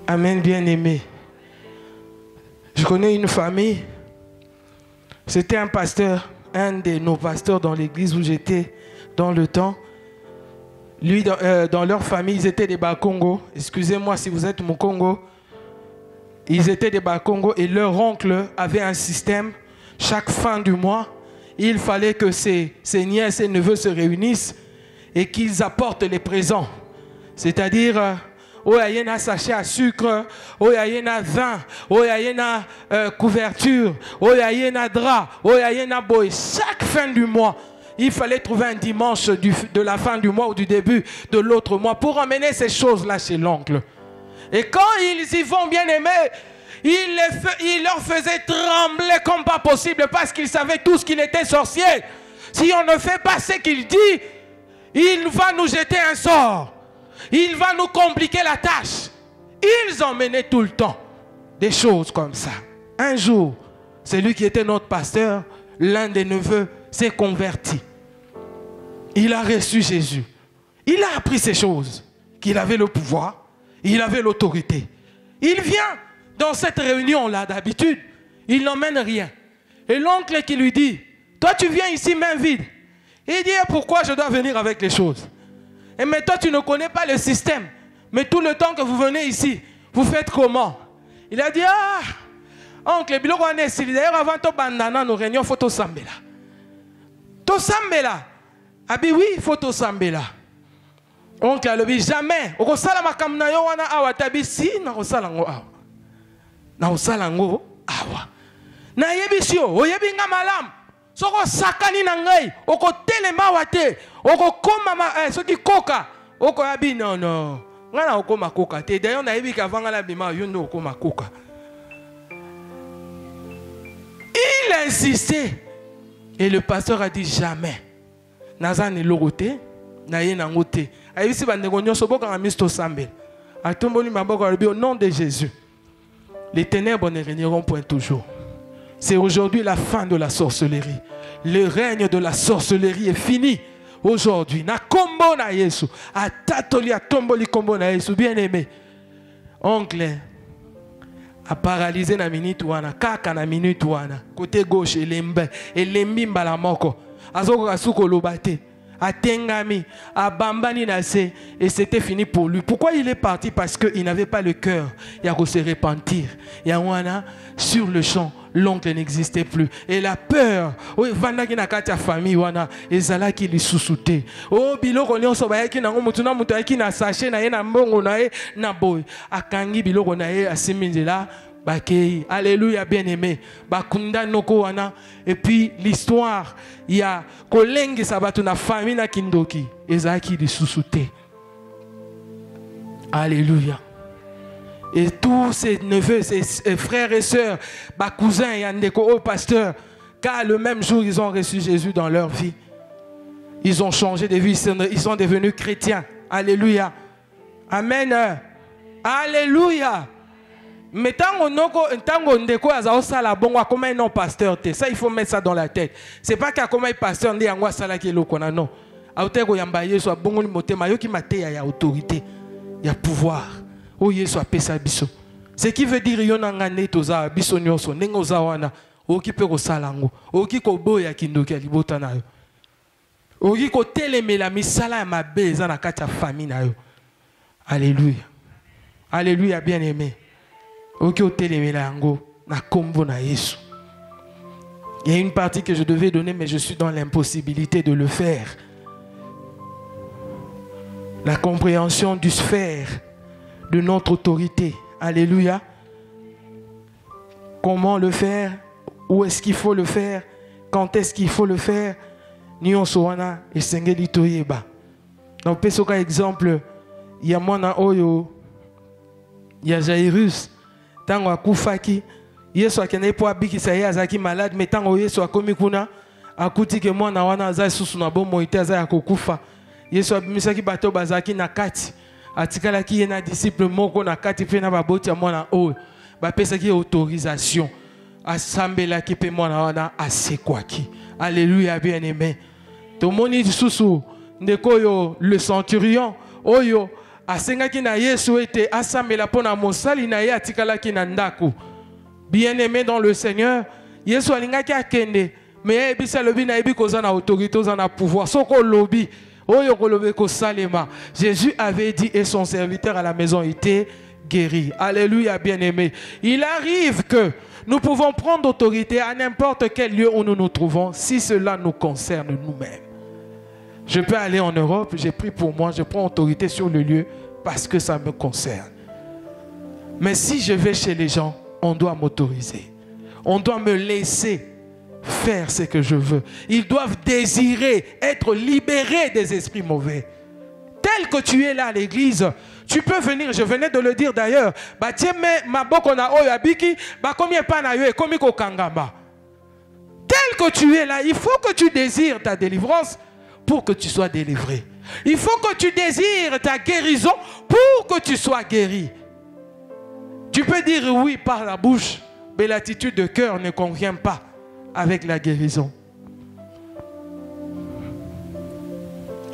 Speaker 1: Amen, bien-aimé. Je connais une famille. C'était un pasteur, un de nos pasteurs dans l'église où j'étais dans le temps. Lui, dans leur famille, ils étaient des Bakongo. Excusez-moi si vous êtes mon Congo. Ils étaient des Bakongo et leur oncle avait un système. Chaque fin du mois, il fallait que ses nièces et neveux se réunissent et qu'ils apportent les présents. C'est-à-dire, il y a un sachet à sucre, il y a un vin, il y a une couverture, il y a un drap, il y a un boy. Chaque fin du mois, il fallait trouver un dimanche de la fin du mois ou du début de l'autre mois pour emmener ces choses-là chez l'oncle. Et quand ils y vont, bien aimés, il leur faisait trembler comme pas possible parce qu'ils savaient tous qu'il était sorcier. Si on ne fait pas ce qu'il dit, il va nous jeter un sort. Il va nous compliquer la tâche. Ils emmenaient tout le temps des choses comme ça. Un jour, celui qui était notre pasteur, l'un des neveux, s'est converti. Il a reçu Jésus. Il a appris ces choses. Qu'il avait le pouvoir. Il avait l'autorité. Il vient dans cette réunion-là d'habitude. Il n'emmène rien. Et l'oncle qui lui dit, toi tu viens ici main vide. Il dit, pourquoi je dois venir avec les choses? Et mais toi tu ne connais pas le système. Mais tout le temps que vous venez ici, vous faites comment? Il a dit, oncle, d'ailleurs avant de bandana nos réunions, il faut t'osambela. T'osambela. Ah bien oui, il faut t'osambela. Oncle a dit, jamais. Au sala makamna yo wana awa tabi si na osala ngo awa. Na osala ngo awa. Na yebi o yebi nga malam. Soko sakani na ngai, oko telema wate, oko koma soki koka, oko abi non. Nga na oko makoka te. D'ailleurs na yebi kavanga la bima yondo oko makoka. Il a insisté. Et le pasteur a dit jamais. Nazan ne lorote, na ye nangote. Aïsi bandegonyo soboka na misto sambel. Atomboli maboko au nom de Jésus. Les ténèbres ne régneront point toujours. C'est aujourd'hui la fin de la sorcellerie. Le règne de la sorcellerie est fini. Aujourd'hui, na kombo na Yesu, atatoli atomboli kombo na Yesu, bien aimé. Oncle a paralysé na minute wana, kaka na minute wana, côté gauche elembi mbala moko. Azoko kasuko lobate. Atengami, abambani nase, et c'était fini pour lui. Pourquoi il est parti? Parce qu'il n'avait pas le cœur. Il a se repentir. Yawana, sur le champ, l'oncle n'existait plus. Et la peur, oui, vandaki na kati ya famille wana, ezala ki li susute. Oh, biloko nyonso bayaki na ngomutuna mutu ayaki na sachet na ye na mbongo na ye na boy. Akangi biloko na ye asimindela. Bakei, alléluia, bien-aimé. Bakunda noko wana. Et puis l'histoire, il y a kolenge sabatu na famille na kindoki. Ezaki di susute. Alléluia. Et tous ses neveux, ses frères et sœurs, cousins et andeko au pasteur, car le même jour ils ont reçu Jésus dans leur vie. Ils ont changé de vie, ils sont devenus chrétiens. Alléluia. Amen. Alléluia. Mais tant qu'on ndeko azao sala bon wa comme un pasteur te, ça il faut mettre ça dans la tête. C'est pas qu'à comme un pasteur ndi angwa sala ki lo kona non. Auteko yamba Yesu abongo ni motema yo ki mate ya autorité, ya pouvoir. O Yesu apesa biso. Ce qui veut dire yo nangane toza biso nyonso ndenge za wana o ki pe ko sala ngo. O ki ko boya kindoki libota na yo. O ki ko telemela misala ya mabe za na kati ya famille na yo. Alléluia. Alléluia, bien-aimé. Il y a une partie que je devais donner, mais je suis dans l'impossibilité de le faire. La compréhension du sphère de notre autorité. Alléluia. Comment le faire? où est-ce qu'il faut le faire, quand est-ce qu'il faut le faire. Nyonso wana esengeli toyeba. Donc pesoka exemple, il y a mwana oyo, il y a Jairus, tango akufaki, Yesu akende po abikisa ye azaki malade, mais tango Yesu akomi kuna, akuti ke mwana wana aza susu na bomo ite aza ya kokufa. Yesu abimisaki bato bazaki na kati, atikalaki ye na disciple moko na kati pe na baboti ya mwana oyo, bapesaki autorisation, asambelaki pe mwana wana asekwaki. Alléluia, bien-aimé. Tomoni susu ndeko yo le centurion oyo asengaki na Yesu ete asambela pona mosali na ye atikalaki na ndako. Bien-aimé dans le Seigneur, Yesu alingaki akende, mais ebisa lobi na ebi koza na autorité, koza na pouvoir. Soko lobi oyo kolobe ko salema. Jésus avait dit et son serviteur à la maison était guéri. Alléluia, bien-aimé. Il arrive que nous pouvons prendre autorité à n'importe quel lieu où nous nous trouvons, si cela nous concerne nous-mêmes. Je peux aller en Europe, j'ai pris pour moi, je prends autorité sur le lieu parce que ça me concerne. Mais si je vais chez les gens, on doit m'autoriser. On doit me laisser faire ce que je veux. Ils doivent désirer être libérés des esprits mauvais. Tel que tu es là à l'église, tu peux venir, je venais de le dire d'ailleurs, tel que tu es là, il faut que tu désires ta délivrance pour que tu sois délivré. Il faut que tu désires ta guérison pour que tu sois guéri. Tu peux dire oui par la bouche, mais l'attitude de cœur ne convient pas avec la guérison.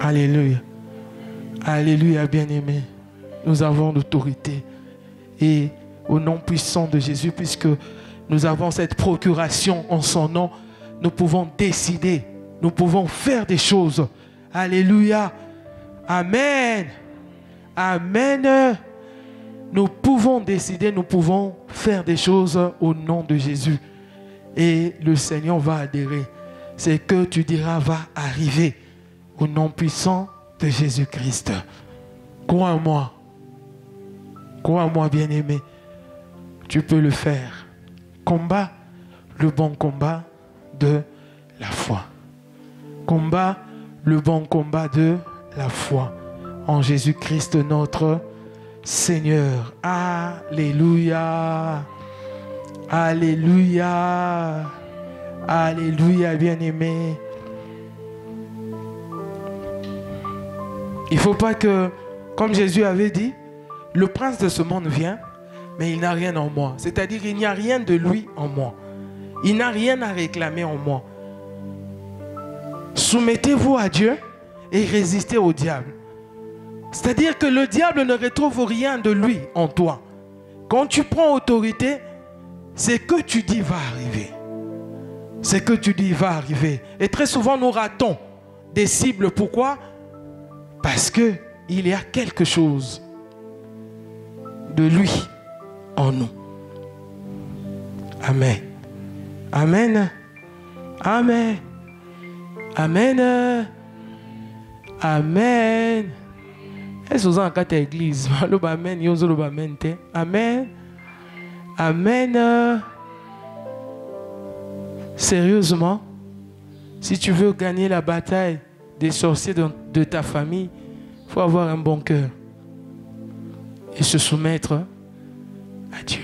Speaker 1: Alléluia. Alléluia, bien-aimé. Nous avons l'autorité. Et au nom puissant de Jésus, puisque nous avons cette procuration en son nom, nous pouvons décider, nous pouvons faire des choses. Alléluia. Amen. Amen. Nous pouvons décider, nous pouvons faire des choses au nom de Jésus. Et le Seigneur va adhérer. Ce que tu diras va arriver au nom puissant de Jésus-Christ. Crois-moi. Crois-moi, bien-aimé. Tu peux le faire. Combat le bon combat de la foi. Combat le bon combat de la foi. En Jésus-Christ notre Seigneur. Alléluia. Alléluia. Alléluia, bien-aimé. Il ne faut pas que, comme Jésus avait dit, le prince de ce monde vient, mais il n'a rien en moi. C'est-à-dire qu'il n'y a rien de lui en moi. Il n'a rien à réclamer en moi. Soumettez-vous à Dieu et résistez au diable. C'est-à-dire que le diable ne retrouve rien de lui en toi. Quand tu prends autorité, ce que tu dis va arriver. Ce que tu dis va arriver. Et très souvent, nous ratons des cibles. Pourquoi? Parce qu'il y a quelque chose de lui en nous. Amen. Amen. Amen. Amen. Amen. Est-ce que vous avez une église? Amen. Amen. Sérieusement, si tu veux gagner la bataille des sorciers de ta famille, il faut avoir un bon cœur et se soumettre à Dieu.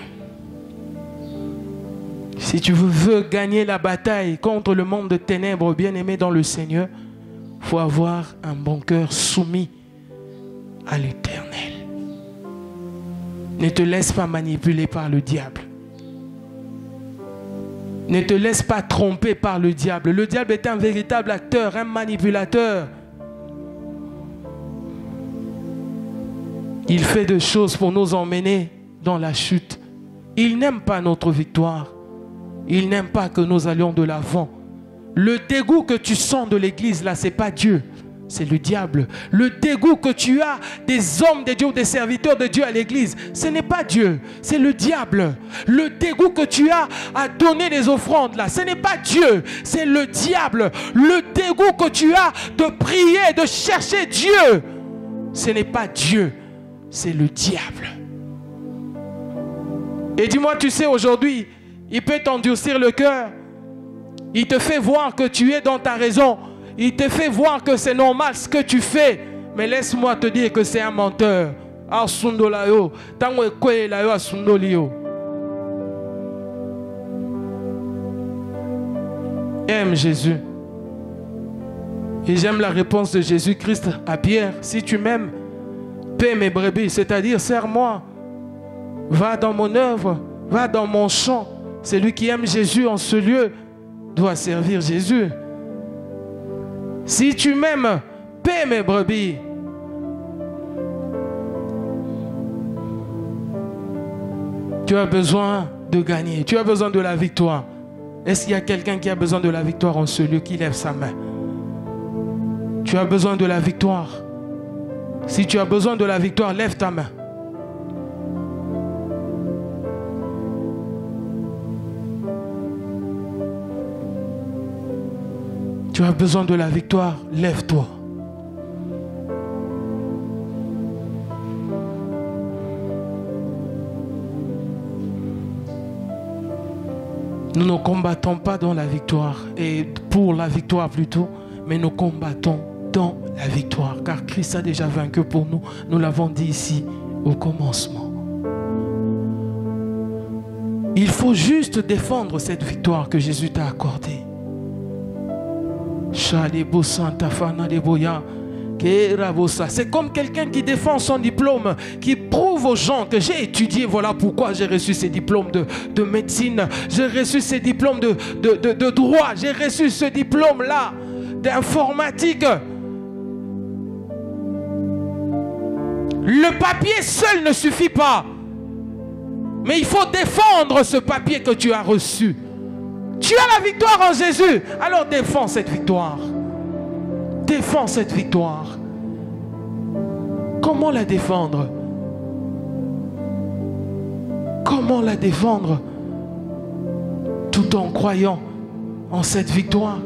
Speaker 1: Si tu veux gagner la bataille contre le monde de ténèbres, bien-aimé dans le Seigneur, il faut avoir un bon cœur soumis à l'Éternel. Ne te laisse pas manipuler par le diable. Ne te laisse pas tromper par le diable. Le diable est un véritable acteur, un manipulateur. Il fait des choses pour nous emmener dans la chute. Il n'aime pas notre victoire. Il n'aime pas que nous allions de l'avant. Le dégoût que tu sens de l'église, là, ce n'est pas Dieu. C'est le diable. Le dégoût que tu as des hommes de Dieu, des serviteurs de Dieu à l'église, ce n'est pas Dieu, c'est le diable. Le dégoût que tu as à donner les offrandes là, ce n'est pas Dieu, c'est le diable. Le dégoût que tu as de prier, de chercher Dieu, ce n'est pas Dieu, c'est le diable. Et dis-moi, tu sais, aujourd'hui, il peut t'endurcir le cœur Il te fait voir que tu es dans ta raison. Il te fait voir que c'est normal ce que tu fais. Mais laisse-moi te dire que c'est un menteur. Aime Jésus. Et j'aime la réponse de Jésus-Christ à Pierre. Si tu m'aimes, paie mes brebis, c'est-à-dire sers-moi. Va dans mon œuvre, va dans mon champ. Celui qui aime Jésus en ce lieu doit servir Jésus. Si tu m'aimes, paie mes brebis. Tu as besoin de gagner. Tu as besoin de la victoire. Est-ce qu'il y a quelqu'un qui a besoin de la victoire en ce lieu qui lève sa main? Tu as besoin de la victoire. Si tu as besoin de la victoire, lève ta main. Tu as besoin de la victoire, lève-toi. Nous ne combattons pas dans la victoire, et pour la victoire plutôt, mais nous combattons dans la victoire, car Christ a déjà vaincu pour nous. Nous l'avons dit ici au commencement. Il faut juste défendre cette victoire que Jésus t'a accordée. C'est comme quelqu'un qui défend son diplôme, qui prouve aux gens que j'ai étudié, voilà pourquoi j'ai reçu ces diplômes de médecine, j'ai reçu ces diplômes de droit, j'ai reçu ce diplôme-là d'informatique. Le papier seul ne suffit pas, mais il faut défendre ce papier que tu as reçu. Tu as la victoire en Jésus, alors défends cette victoire. Défends cette victoire. Comment la défendre? Comment la défendre? Tout en croyant en cette victoire,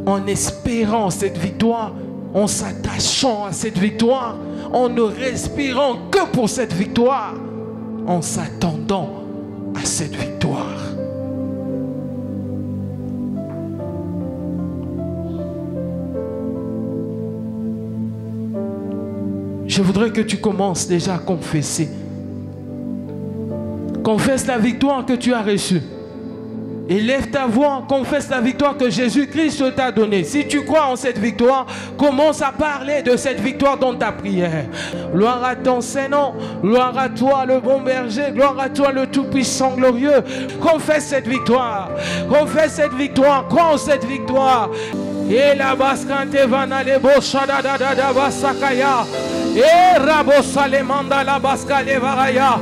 Speaker 1: en espérant cette victoire, en s'attachant à cette victoire, en ne respirant que pour cette victoire, en s'attendant à cette victoire. Je voudrais que tu commences déjà à confesser. Confesse la victoire que tu as reçue. Élève ta voix, confesse la victoire que Jésus-Christ t'a donnée. Si tu crois en cette victoire, commence à parler de cette victoire dans ta prière. Gloire à ton Saint-Nom, gloire à toi le bon berger, gloire à toi le tout-puissant glorieux. Confesse cette victoire, confesse cette victoire, crois en cette victoire. Et la baskante vana le boshada da da da basakaya. Et rabosalemanda la baskale varaya.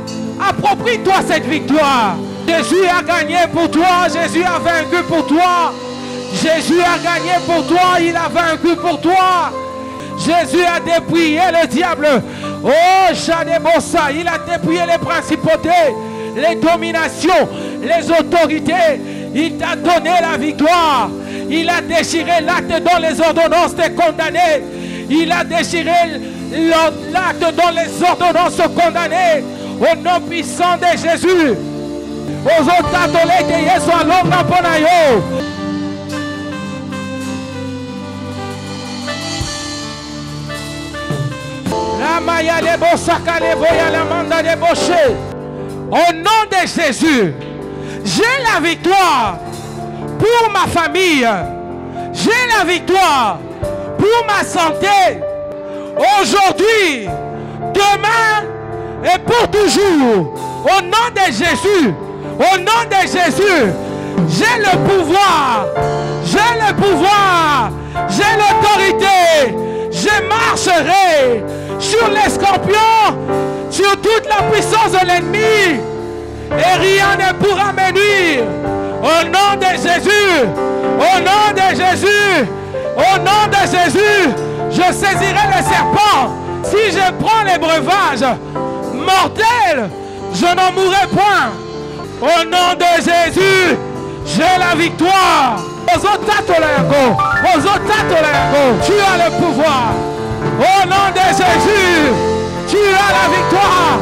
Speaker 1: Approprie-toi cette victoire. Jésus a gagné pour toi, Jésus a vaincu pour toi. Jésus a gagné pour toi, il a vaincu pour toi. Jésus a dépouillé le diable. Oh, Shadebosa, il a dépouillé les principautés, les dominations, les autorités. Il t'a donné la victoire. Il a déchiré l'acte dans les ordonnances des condamnés. Il a déchiré l'acte dans les ordonnances condamnées. Au nom puissant de Jésus. Aux autres catholiques de Yesu alonga pona yo. La maya de bosaka le voya la manda de boché. Au nom de Jésus, j'ai la victoire pour ma famille. J'ai la victoire pour ma santé. Aujourd'hui, demain et pour toujours. Au nom de Jésus. Au nom de Jésus, j'ai le pouvoir, j'ai l'autorité, je marcherai sur les scorpions, sur toute la puissance de l'ennemi, et rien ne pourra me nuire. Au nom de Jésus, au nom de Jésus, au nom de Jésus, je saisirai le serpent. Si je prends les breuvages mortels, je n'en mourrai point. Au nom de Jésus, j'ai la victoire. Tu as le pouvoir. Au nom de Jésus, tu as la victoire.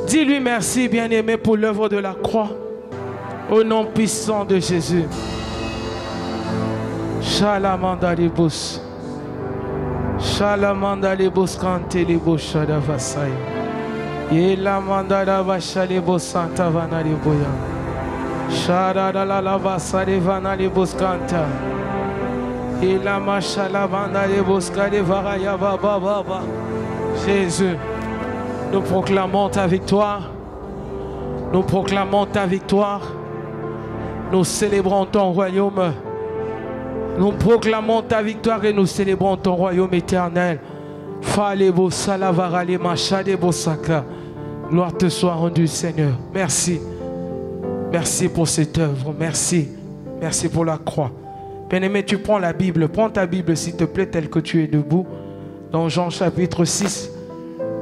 Speaker 1: Dis-lui merci, bien-aimé, pour l'œuvre de la croix. Au nom puissant de Jésus. Shalamandaribus. Shalamandaribus kantelibus shadavasai. Yela mandara vashalibus santa vanariboya. Shadadalava sarivanaribus kanta. Yela mashalavandaribus kadivaraya baba baba. Jésus, nous proclamons ta victoire. Nous proclamons ta victoire. Nous célébrons ton royaume. Nous proclamons ta victoire et nous célébrons ton royaume éternel. Gloire te soit rendue, Seigneur. Merci. Merci pour cette œuvre. Merci. Merci pour la croix. Bien-aimé, tu prends la Bible. Prends ta Bible, s'il te plaît, telle que tu es debout. Dans Jean chapitre 6,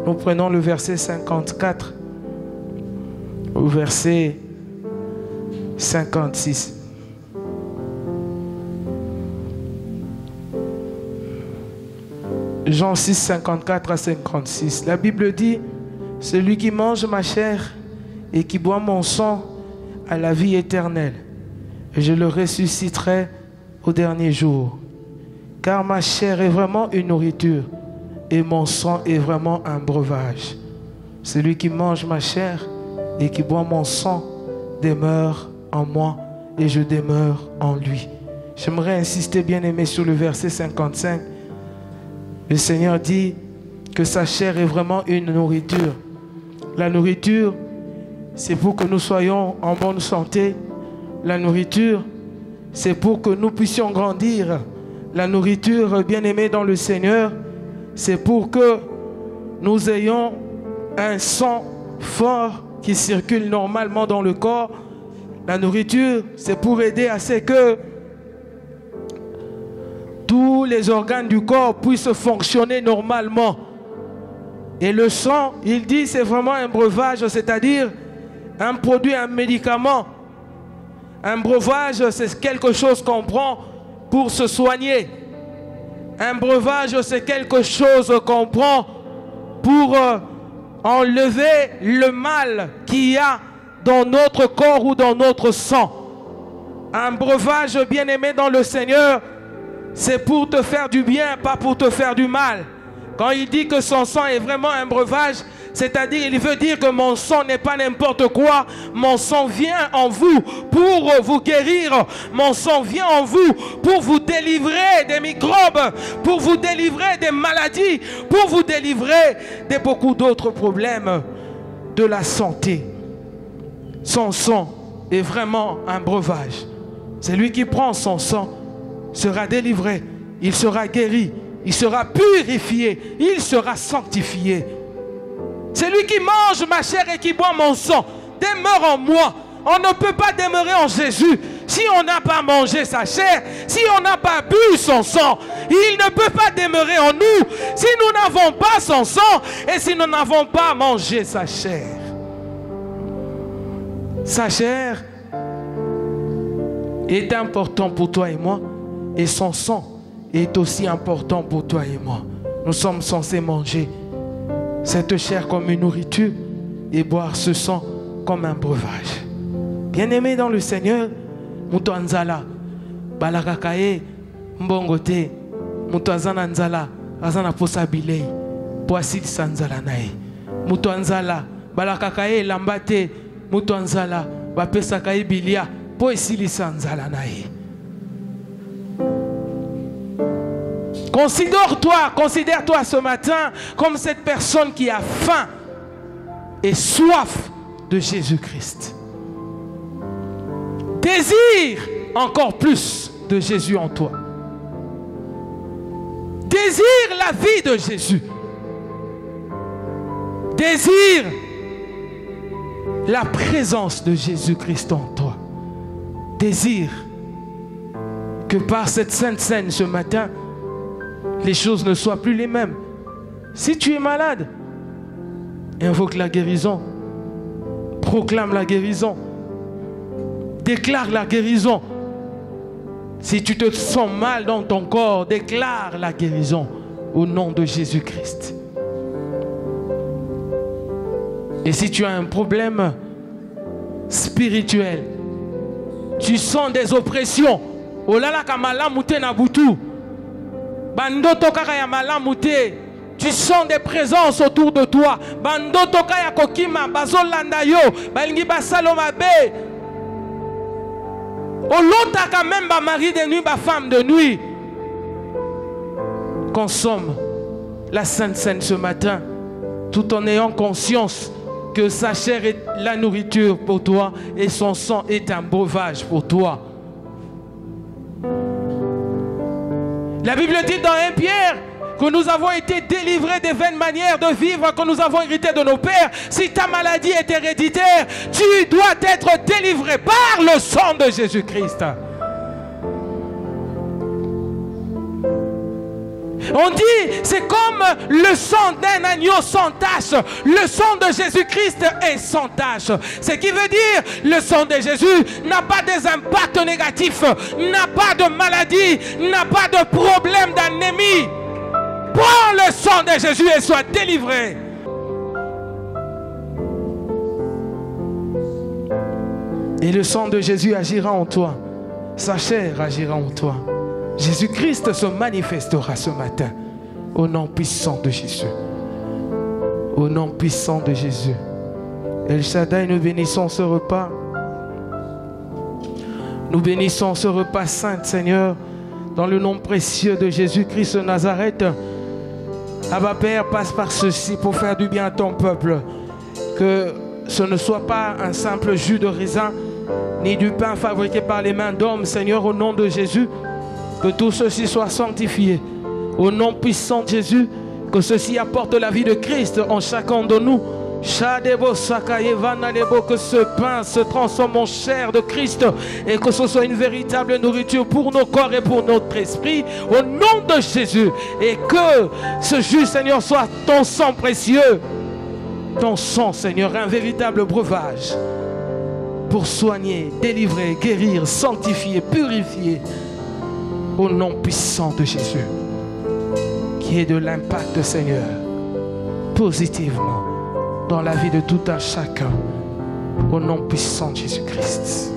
Speaker 1: nous prenons le verset 54 au verset 56. Jean 6, 54 à 56. La Bible dit, « Celui qui mange ma chair et qui boit mon sang a la vie éternelle, et je le ressusciterai au dernier jour. Car ma chair est vraiment une nourriture, et mon sang est vraiment un breuvage. Celui qui mange ma chair et qui boit mon sang demeure en moi, et je demeure en lui. » J'aimerais insister, bien aimé, sur le verset 55. Le Seigneur dit que sa chair est vraiment une nourriture. La nourriture, c'est pour que nous soyons en bonne santé. La nourriture, c'est pour que nous puissions grandir. La nourriture, bien-aimée dans le Seigneur, c'est pour que nous ayons un sang fort qui circule normalement dans le corps. La nourriture, c'est pour aider à ce que tous les organes du corps puissent fonctionner normalement. Et le sang, il dit, c'est vraiment un breuvage, c'est-à-dire un produit, un médicament. Un breuvage, c'est quelque chose qu'on prend pour se soigner. Un breuvage, c'est quelque chose qu'on prend pour enlever le mal qu'il y a dans notre corps ou dans notre sang. Un breuvage, bien-aimé dans le Seigneur, c'est pour te faire du bien, pas pour te faire du mal. Quand il dit que son sang est vraiment un breuvage, c'est-à-dire il veut dire que mon sang n'est pas n'importe quoi. Mon sang vient en vous pour vous guérir. Mon sang vient en vous pour vous délivrer des microbes, pour vous délivrer des maladies, pour vous délivrer de beaucoup d'autres problèmes de la santé. Son sang est vraiment un breuvage. C'est lui qui prend son sang, sera délivré, il sera guéri, il sera purifié, il sera sanctifié. Celui qui mange ma chair et qui boit mon sang demeure en moi. On ne peut pas demeurer en Jésus si on n'a pas mangé sa chair, si on n'a pas bu son sang. Il ne peut pas demeurer en nous si nous n'avons pas son sang et si nous n'avons pas mangé sa chair. Sa chair est important pour toi et moi. Et son sang est aussi important pour toi et moi. Nous sommes censés manger cette chair comme une nourriture et boire ce sang comme un breuvage. Bien-aimé dans le Seigneur, Mutuanzala, Balakakae, Mbongote, Mutuanzana Nzala, Azana Posabilei, Poasil Sanzala Nae, Mutuanzala, Balakakae, Lambate, Mutuanzala, Bapesakae Bilia, Poesili Sanzala Nae. Considère-toi ce matin comme cette personne qui a faim et soif de Jésus-Christ. Désire encore plus de Jésus en toi. Désire la vie de Jésus. Désire la présence de Jésus-Christ en toi. Désire que par cette sainte scène ce matin, les choses ne soient plus les mêmes. Si tu es malade, invoque la guérison. Proclame la guérison. Déclare la guérison. Si tu te sens mal dans ton corps, déclare la guérison au nom de Jésus-Christ. Et si tu as un problème spirituel, tu sens des oppressions, Olala kamalamu te na butu. Bandoto kaka ya malamu te. Tu sens des présences autour de toi. Bandoto kaya kokima bazolanda yo, balingi basalo mabe. Olotaka même ba mari de nuit, ba femme de nuit. Consomme la Sainte Seine ce matin, tout en ayant conscience que sa chair est la nourriture pour toi et son sang est un breuvage pour toi. La Bible dit dans 1 Pierre que nous avons été délivrés des vaines manières de vivre que nous avons hérité de nos pères. Si ta maladie est héréditaire, tu dois être délivré par le sang de Jésus-Christ. On dit, c'est comme le sang d'un agneau sans tache. Le sang de Jésus-Christ est sans tache. Ce qui veut dire, le sang de Jésus n'a pas des impacts négatifs, n'a pas de maladie, n'a pas de problème d'anémie. Prends le sang de Jésus et sois délivré. Et le sang de Jésus agira en toi. Sa chair agira en toi. Jésus-Christ se manifestera ce matin. Au nom puissant de Jésus. Au nom puissant de Jésus. El Shaddai, nous bénissons ce repas. Nous bénissons ce repas saint, Seigneur, dans le nom précieux de Jésus-Christ de Nazareth. Abba Père, passe par ceci pour faire du bien à ton peuple. Que ce ne soit pas un simple jus de raisin, ni du pain fabriqué par les mains d'hommes, Seigneur, au nom de Jésus. Que tout ceci soit sanctifié. Au nom puissant de Jésus, que ceci apporte la vie de Christ en chacun de nous. Que ce pain se transforme en chair de Christ et que ce soit une véritable nourriture pour nos corps et pour notre esprit. Au nom de Jésus. Et que ce jus, Seigneur, soit ton sang précieux. Ton sang, Seigneur, un véritable breuvage pour soigner, délivrer, guérir, sanctifier, purifier. Au nom puissant de Jésus, qui est de l'impact, Seigneur, positivement dans la vie de tout un chacun. Au nom puissant de Jésus-Christ.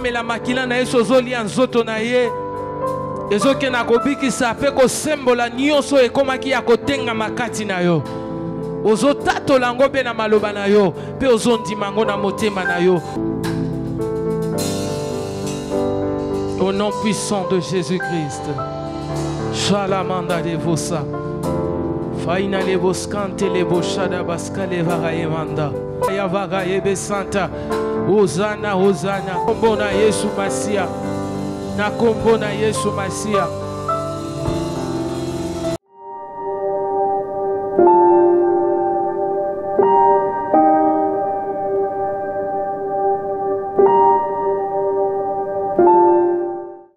Speaker 1: Mais la makila na yeso zoli anzoto na ye ezoke na kobikisa pe ko sembola nyonso ekomaki ya kotenga makati na yo ozotato lango be na maloba na yo pe ozondima ngo na motema na yo. Au nom puissant de Jésus-Christ. Shalamanda de vosa faina le boskante le boshada baskale varaye manda ya varaye besanta. Hosana, Hosana, kombo na Yesu Masia, na kombo na Yesu Masia.